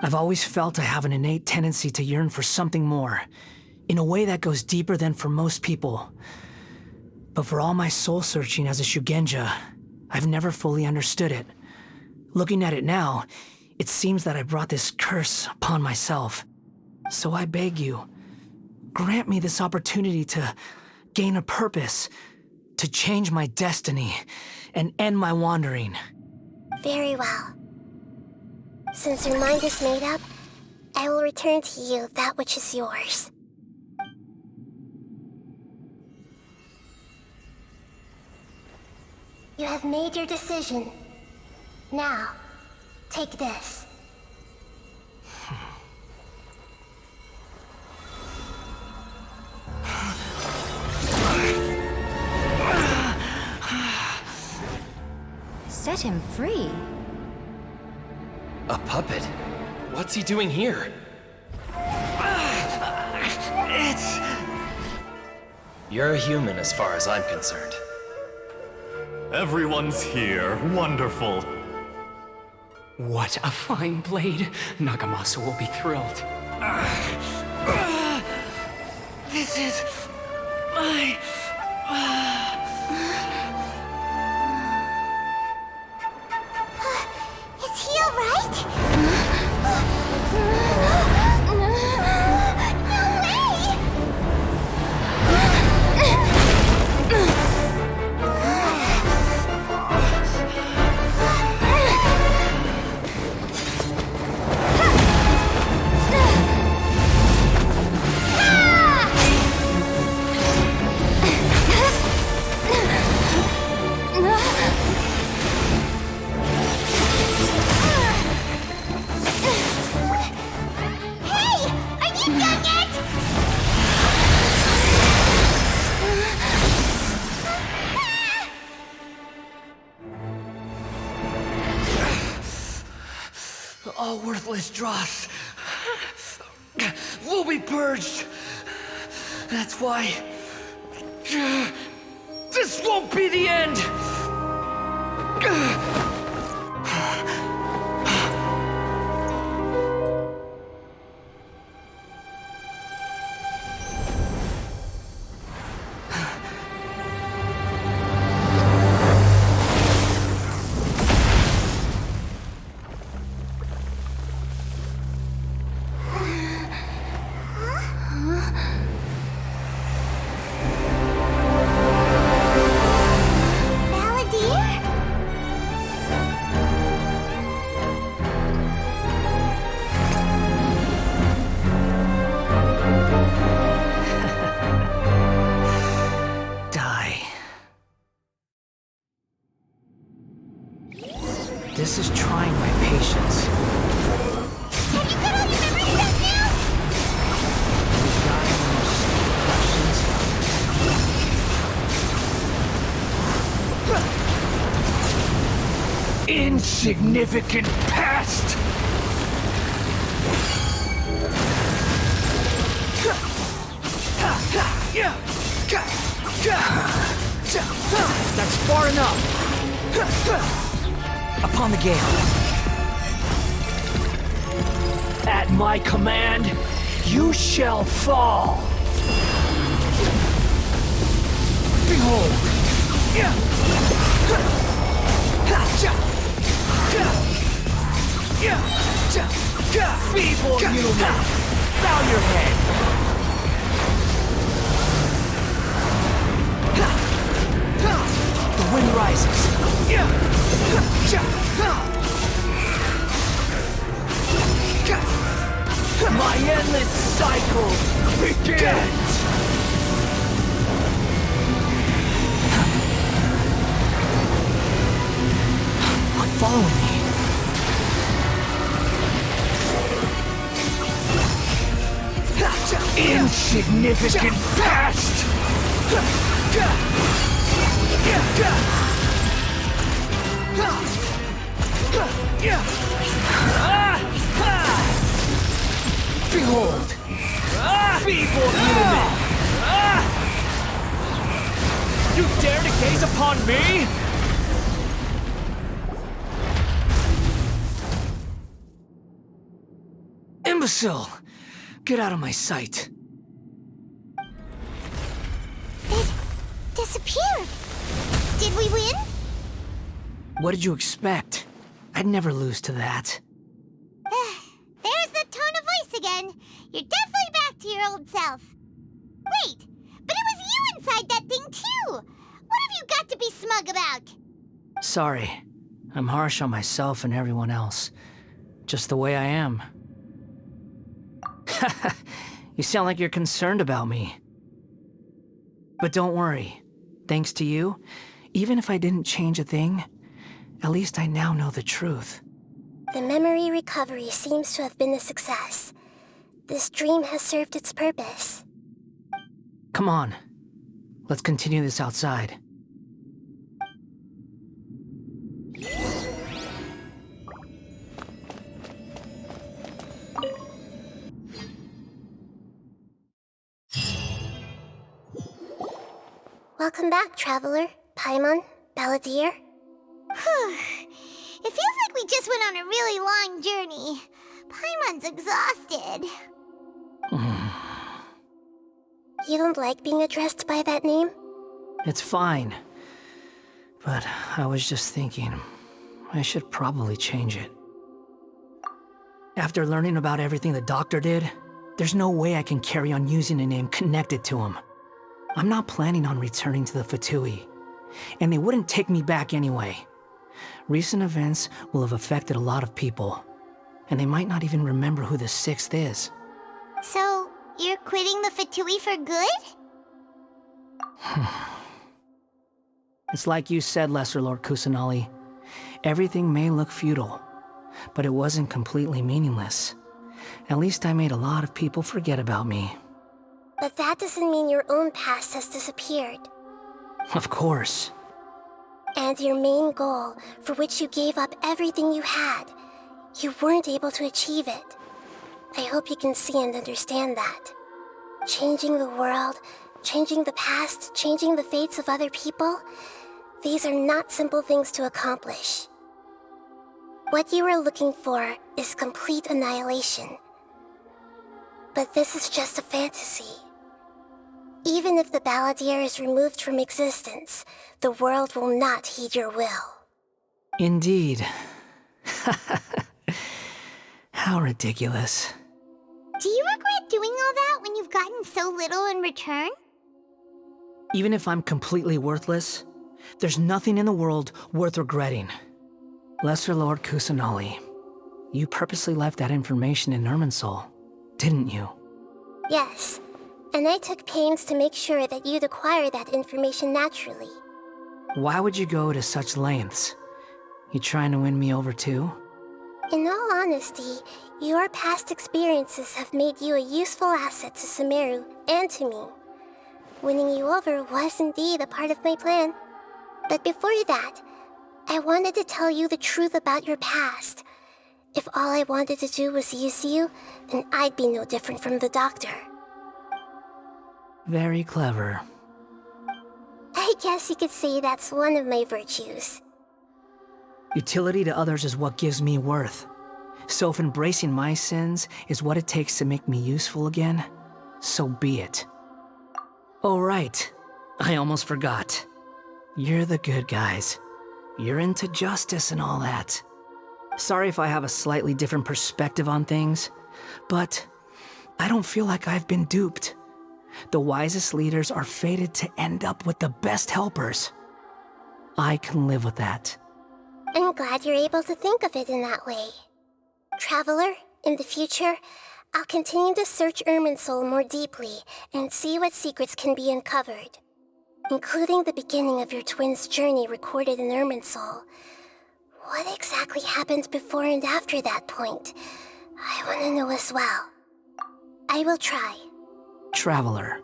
I've always felt I have an innate tendency to yearn for something more, in a way that goes deeper than for most people. But for all my soul-searching as a Shugenja, I've never fully understood it. Looking at it now, it seems that I brought this curse upon myself. So I beg you, grant me this opportunity to gain a purpose, to change my destiny, and end my wandering. Very well. Since your mind is made up, I will return to you that which is yours. You have made your decision. Now, take this. Set him free? A puppet? What's he doing here? You're a human as far as I'm concerned. Everyone's here. Wonderful. What a fine blade. Nagamasa will be thrilled. This is my... Is he alright? All worthless dross will be purged. That's why this won't be the end. This is trying my patience. Have you got all your memories back now? Insignificant past! That's far enough. Upon the gale. At my command, you shall fall. Behold. Feeble human, bow your head. The wind rises. My endless cycle begins! Follow me. insignificant past! Behold! Feeble human! You dare to gaze upon me? Imbecile! Get out of my sight. It disappeared. Did we win? What did you expect? I'd never lose to that. There's the tone of voice again. You're definitely back to your old self. Wait, but it was you inside that thing too. What have you got to be smug about? Sorry. I'm harsh on myself and everyone else. Just the way I am. You sound like you're concerned about me. But don't worry. Thanks to you, even if I didn't change a thing, at least I now know the truth. The memory recovery seems to have been a success. This dream has served its purpose. Come on. Let's continue this outside. Welcome back, Traveler, Paimon, Balladeer. It feels like we just went on a really long journey. Paimon's exhausted. You don't like being addressed by that name? It's fine. But I was just thinking, I should probably change it. After learning about everything the doctor did, there's no way I can carry on using a name connected to him. I'm not planning on returning to the Fatui, and they wouldn't take me back anyway. Recent events will have affected a lot of people, and they might not even remember who the Sixth is. So, you're quitting the Fatui for good? It's like you said, Lesser Lord Kusanali. Everything may look futile, but it wasn't completely meaningless. At least I made a lot of people forget about me. But that doesn't mean your own past has disappeared. Of course. And your main goal, for which you gave up everything you had, you weren't able to achieve it. I hope you can see and understand that. Changing the world, changing the past, changing the fates of other people, these are not simple things to accomplish. What you are looking for is complete annihilation. But this is just a fantasy. Even if the Balladeer is removed from existence, the world will not heed your will. Indeed. How ridiculous. Do you regret doing all that when you've gotten so little in return? Even if I'm completely worthless, there's nothing in the world worth regretting. Lesser Lord Kusanali, you purposely left that information in Irminsul, didn't you? Yes, and I took pains to make sure that you'd acquire that information naturally. Why would you go to such lengths? You trying to win me over too? In all honesty, your past experiences have made you a useful asset to Sumeru and to me. Winning you over was indeed a part of my plan. But before that, I wanted to tell you the truth about your past. If all I wanted to do was use you, then I'd be no different from the doctor. Very clever. I guess you could say that's one of my virtues. Utility to others is what gives me worth. So if embracing my sins is what it takes to make me useful again, so be it. Oh right, I almost forgot. You're the good guys. You're into justice and all that. Sorry if I have a slightly different perspective on things, but I don't feel like I've been duped. The wisest leaders are fated to end up with the best helpers. I can live with that. I'm glad you're able to think of it in that way. Traveler, in the future, I'll continue to search Irminsul more deeply and see what secrets can be uncovered, including the beginning of your twins' journey recorded in Irminsul. What exactly happened before and after that point? I want to know as well. I will try. Traveler.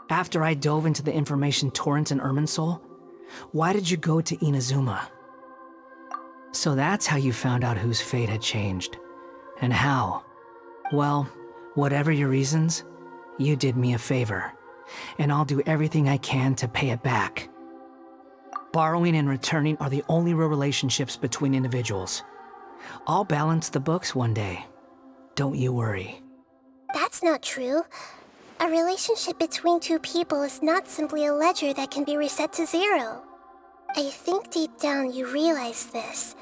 After I dove into the information torrents in Irminsul, why did you go to Inazuma? So that's how you found out whose fate had changed. And how? Well, whatever your reasons, you did me a favor, and I'll do everything I can to pay it back. Borrowing and returning are the only real relationships between individuals. I'll balance the books one day. Don't you worry. That's not true. A relationship between two people is not simply a ledger that can be reset to zero. I think deep down you realize this.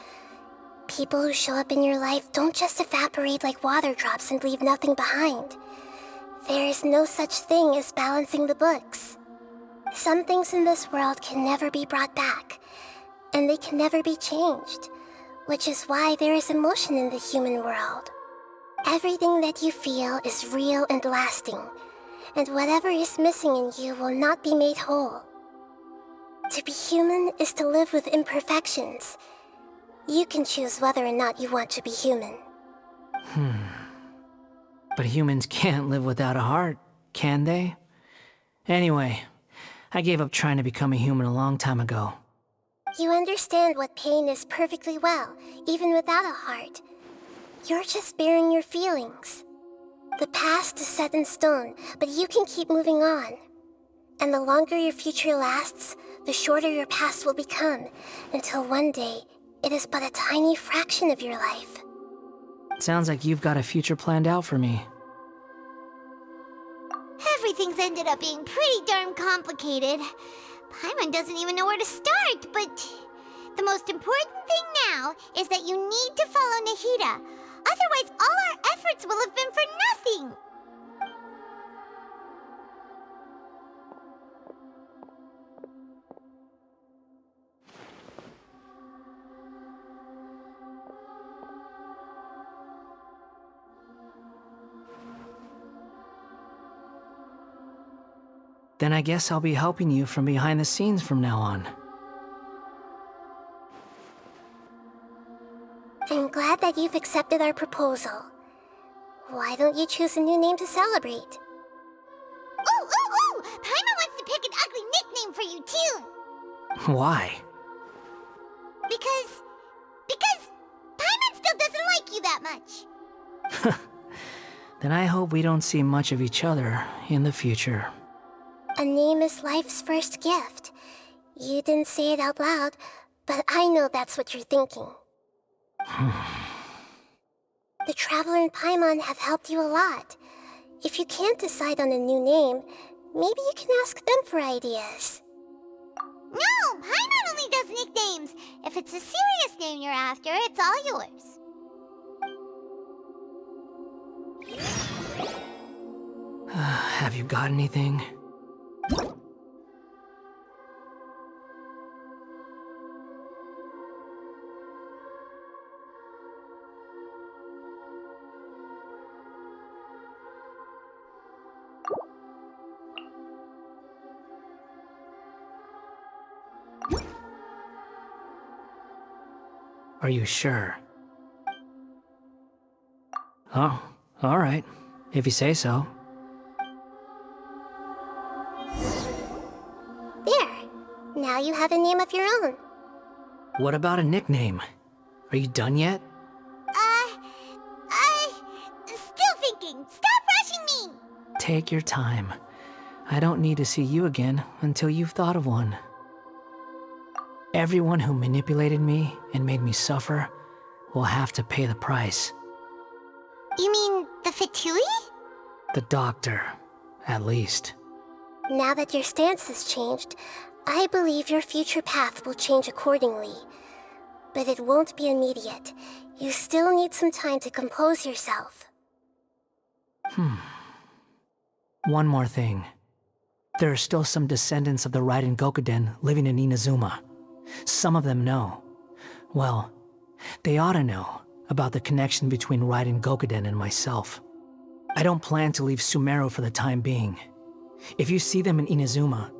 People who show up in your life don't just evaporate like water drops and leave nothing behind. There is no such thing as balancing the books. Some things in this world can never be brought back, and they can never be changed, which is why there is emotion in the human world. Everything that you feel is real and lasting, and whatever is missing in you will not be made whole. To be human is to live with imperfections. You can choose whether or not you want to be human. But humans can't live without a heart, can they? Anyway, I gave up trying to become a human a long time ago. You understand what pain is perfectly well, even without a heart. You're just bearing your feelings. The past is set in stone, but you can keep moving on. And the longer your future lasts, the shorter your past will become, until one day, it is but a tiny fraction of your life. Sounds like you've got a future planned out for me. Everything's ended up being pretty darn complicated. Paimon doesn't even know where to start, but the most important thing now is that you need to follow Nahida. Otherwise, all our efforts will have been for nothing. Then I guess I'll be helping you from behind the scenes from now on. I'm glad that you've accepted our proposal. Why don't you choose a new name to celebrate? Ooh! Paimon wants to pick an ugly nickname for you, too. Why? Because Paimon still doesn't like you that much. Then I hope we don't see much of each other in the future. A name is life's first gift. You didn't say it out loud, but I know that's what you're thinking. The Traveler and Paimon have helped you a lot. If you can't decide on a new name, maybe you can ask them for ideas. No, Paimon only does nicknames. If it's a serious name you're after, it's all yours. Have you got anything? Are you sure? Oh, all right. If you say so. There. Now you have a name of your own. What about a nickname? Are you done yet? Still thinking. Stop rushing me! Take your time. I don't need to see you again until you've thought of one. Everyone who manipulated me and made me suffer will have to pay the price. You mean the Fatui? The doctor, at least. Now that your stance has changed, I believe your future path will change accordingly. But it won't be immediate. You still need some time to compose yourself. One more thing. There are still some descendants of the Raiden Gokuden living in Inazuma. Some of them know. Well, they ought to know about the connection between Raiden Gokuden and myself. I don't plan to leave Sumeru for the time being. If you see them in Inazuma,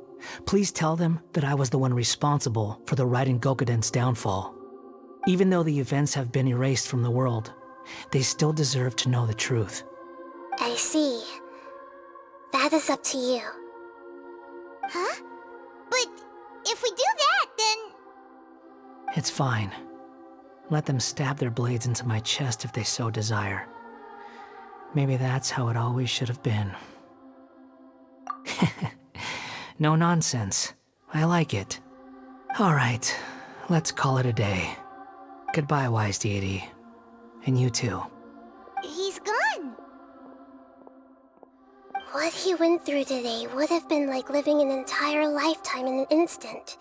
please tell them that I was the one responsible for the Raiden Gokuden's downfall. Even though the events have been erased from the world, they still deserve to know the truth. I see. That is up to you. Huh? But if we do that, then... It's fine. Let them stab their blades into my chest if they so desire. Maybe that's how it always should have been. No nonsense. I like it. All right, let's call it a day. Goodbye, wise deity. And you too. He's gone. What he went through today would have been like living an entire lifetime in an instant.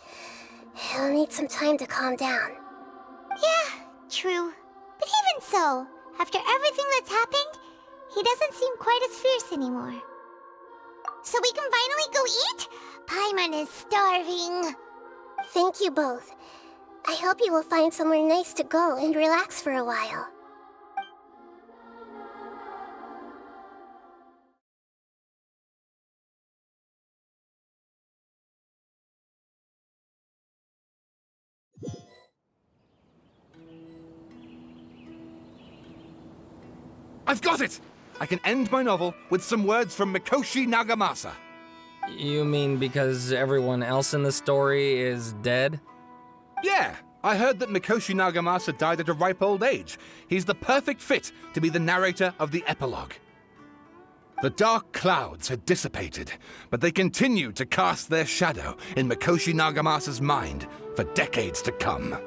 He'll need some time to calm down. Yeah, true. But even so, after everything that's happened, he doesn't seem quite as fierce anymore. So we can finally go eat? Paimon is starving. Thank you both. I hope you will find somewhere nice to go and relax for a while. I've got it! I can end my novel with some words from Mikoshi Nagamasa. You mean because everyone else in the story is dead? Yeah, I heard that Mikoshi Nagamasa died at a ripe old age. He's the perfect fit to be the narrator of the epilogue. The dark clouds had dissipated, but they continued to cast their shadow in Mikoshi Nagamasa's mind for decades to come.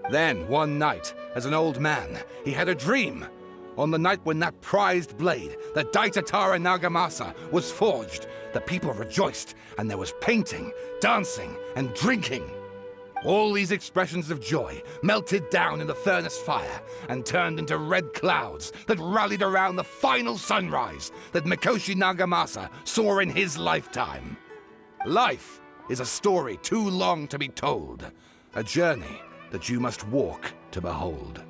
Then, one night, as an old man, he had a dream. On the night when that prized blade, the Daitatara Nagamasa, was forged, the people rejoiced, and there was painting, dancing, and drinking. All these expressions of joy melted down in the furnace fire and turned into red clouds that rallied around the final sunrise that Mikoshi Nagamasa saw in his lifetime. Life is a story too long to be told, a journey that you must walk to behold.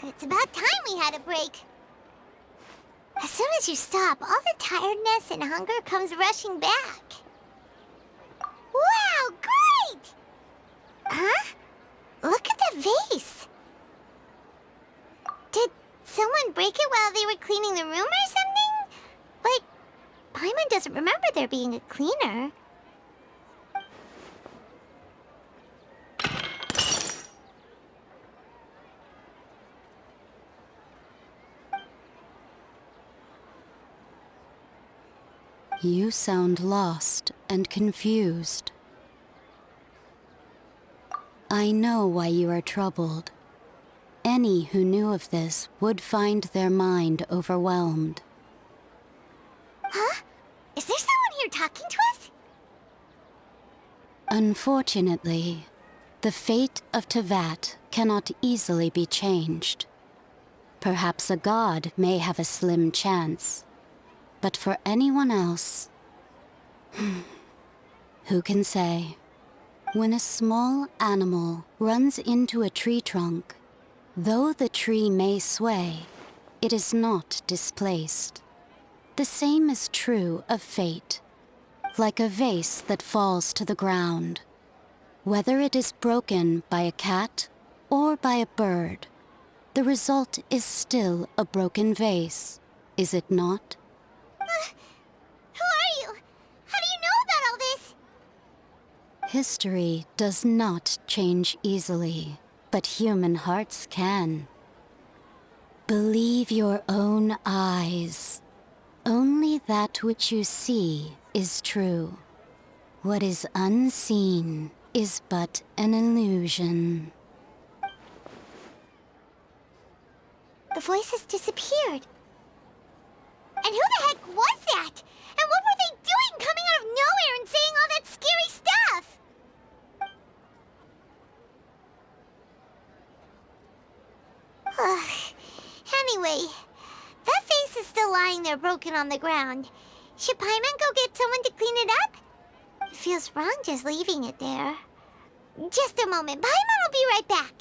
It's about time we had a break. As soon as you stop, all the tiredness and hunger comes rushing back. Wow, great! Huh? Look at the vase. Did someone break it while they were cleaning the room or something? But Paimon doesn't remember there being a cleaner. You sound lost and confused. I know why you are troubled. Any who knew of this would find their mind overwhelmed. Huh? Is there someone here talking to us? Unfortunately, the fate of Tevat cannot easily be changed. Perhaps a god may have a slim chance. But for anyone else, who can say? When a small animal runs into a tree trunk, though the tree may sway, it is not displaced. The same is true of fate, like a vase that falls to the ground. Whether it is broken by a cat or by a bird, the result is still a broken vase, is it not? Who are you? How do you know about all this? History does not change easily, but human hearts can. Believe your own eyes. Only that which you see is true. What is unseen is but an illusion. The voice has disappeared. And who the heck was that? And what were they doing coming out of nowhere and saying all that scary stuff? Anyway, that face is still lying there broken on the ground. Should Paimon go get someone to clean it up? It feels wrong just leaving it there. Just a moment. Paimon will be right back.